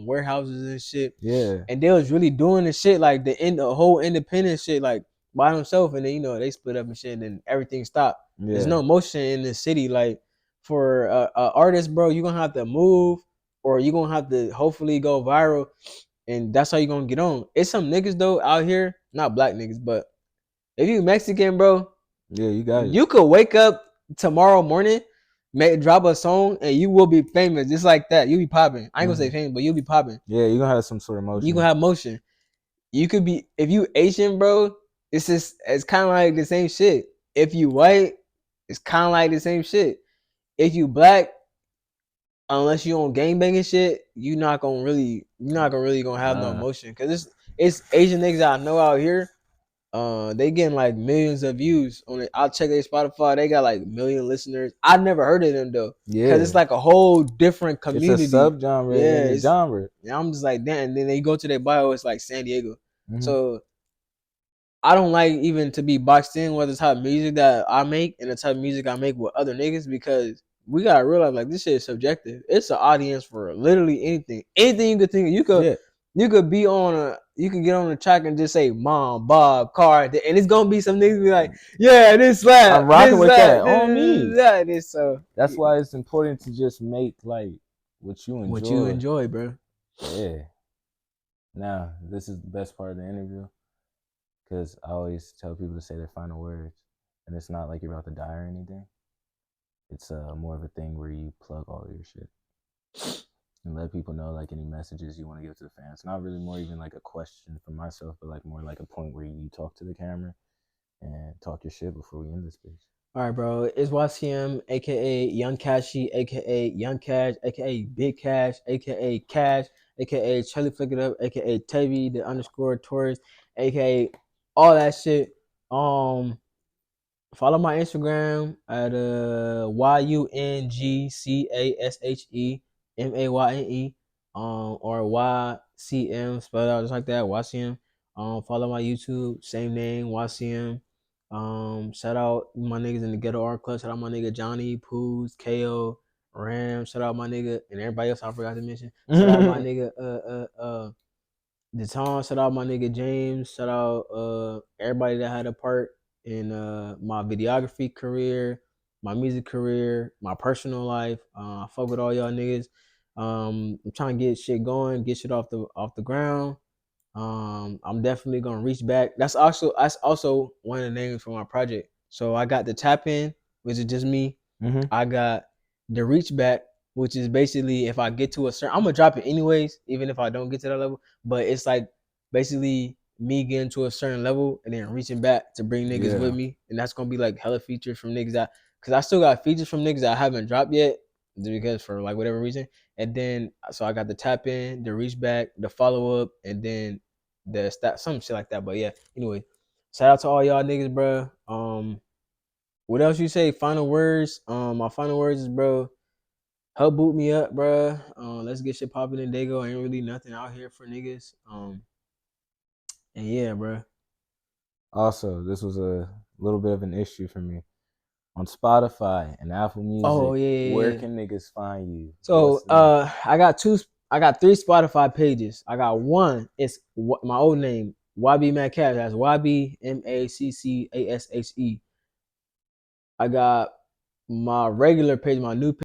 warehouses and shit, Yeah. and they was really doing the shit like the whole independent shit like by themselves, and then they split up and shit, and then everything stopped. There's Yeah. no motion in the city like for a artist, bro. You gonna have to move, or you gonna have to hopefully go viral, and that's how you gonna get on. It's some niggas though out here, not black niggas, but if you Mexican, bro, Yeah. You got it. you could wake up tomorrow morning, drop a song, and you will be famous just like that. You be popping. I ain't gonna say Mm-hmm. famous, but you'll be popping. Yeah. You gonna have some sort of You motion. gonna have motion. You could be if you Asian, bro. It's kind of like the same shit. If you white, it's kind of like the same shit. If you black, unless you on gangbanging shit, you're not gonna really gonna have no Nah. emotion, because it's Asian niggas I know out here. They getting like millions of views on it. I'll check their Spotify. They got like million listeners. I never heard of them though, cause it's Yeah. like a whole different It's a community. subgenre Yeah, in the genre. I'm just like damn. And then they go to their bio. It's like San Diego. Mm-hmm. So I don't like even to be boxed in with the type of music that I make and the type of music I make with other niggas, because we gotta realize like this shit is subjective. It's an audience for literally anything. Anything you could think of. Yeah. You could be on a you could get on the track and just say mom, Bob, car, and it's gonna be some niggas be like, yeah, this I'm slap, rocking this with slap, that this, on me. that, this so That's why it's important to just make like what you what you enjoy. enjoy, bro. Yeah. Now, this is the best part of the interview because I always tell people to say their final words, and it's not like you're about to die or anything. It's more of a thing where you plug all of your shit and let people know like any messages you want to give to the fans. Not really more even like a question for myself, but like more like a point where you talk to the camera and talk your shit before we end this bitch. All right, bro. It's YCM, aka Young Cashy, aka Young Cash, aka Big Cash, aka Cash, aka Charlie Flick It Up, aka Tavy the underscore Taurus, aka all that shit. Um, Follow my Instagram at YUNGCASHEMAYNE or YCM spelled out just like that, YCM. Follow my YouTube, same name, YCM. Shout out my niggas in the Ghetto Art Club. Shout out my nigga Johnny, Poos, KO, Ram. Shout out my nigga and everybody else I forgot to mention. Shout out my nigga the time, shout out my nigga James, shout out everybody that had a part in my videography career, my music career, my personal life. I fuck with all y'all niggas. I'm trying to get shit going, get shit off the ground. I'm definitely gonna reach back. That's also one of the names for my project. So I got the tap in, which is just me. Mm-hmm. I got the reach back, which is basically if I get to a certain, I'm gonna drop it anyways, even if I don't get to that level. But it's like basically me getting to a certain level and then reaching back to bring niggas with Yeah. me, and that's gonna be like hella features from niggas that, cause I still got features from niggas that I haven't dropped yet, because for like whatever reason. And then so I got the tap in, the reach back, the follow up, and then the stat, some shit like that. But yeah, anyway, shout out to all y'all niggas, bro. What else you say? Final words. My final words is, bro, help boot me up, bro. Let's get shit popping in Dago. Ain't really nothing out here for niggas. And yeah, bro. Also, this was a little bit of an issue for me. On Spotify and Apple Oh Music, yeah, yeah, where yeah. can niggas find you? What's So the name? I got three Spotify pages. I got one. It's my old name, YB Maccash. That's YBMACCASHE. I got my regular page, my new page.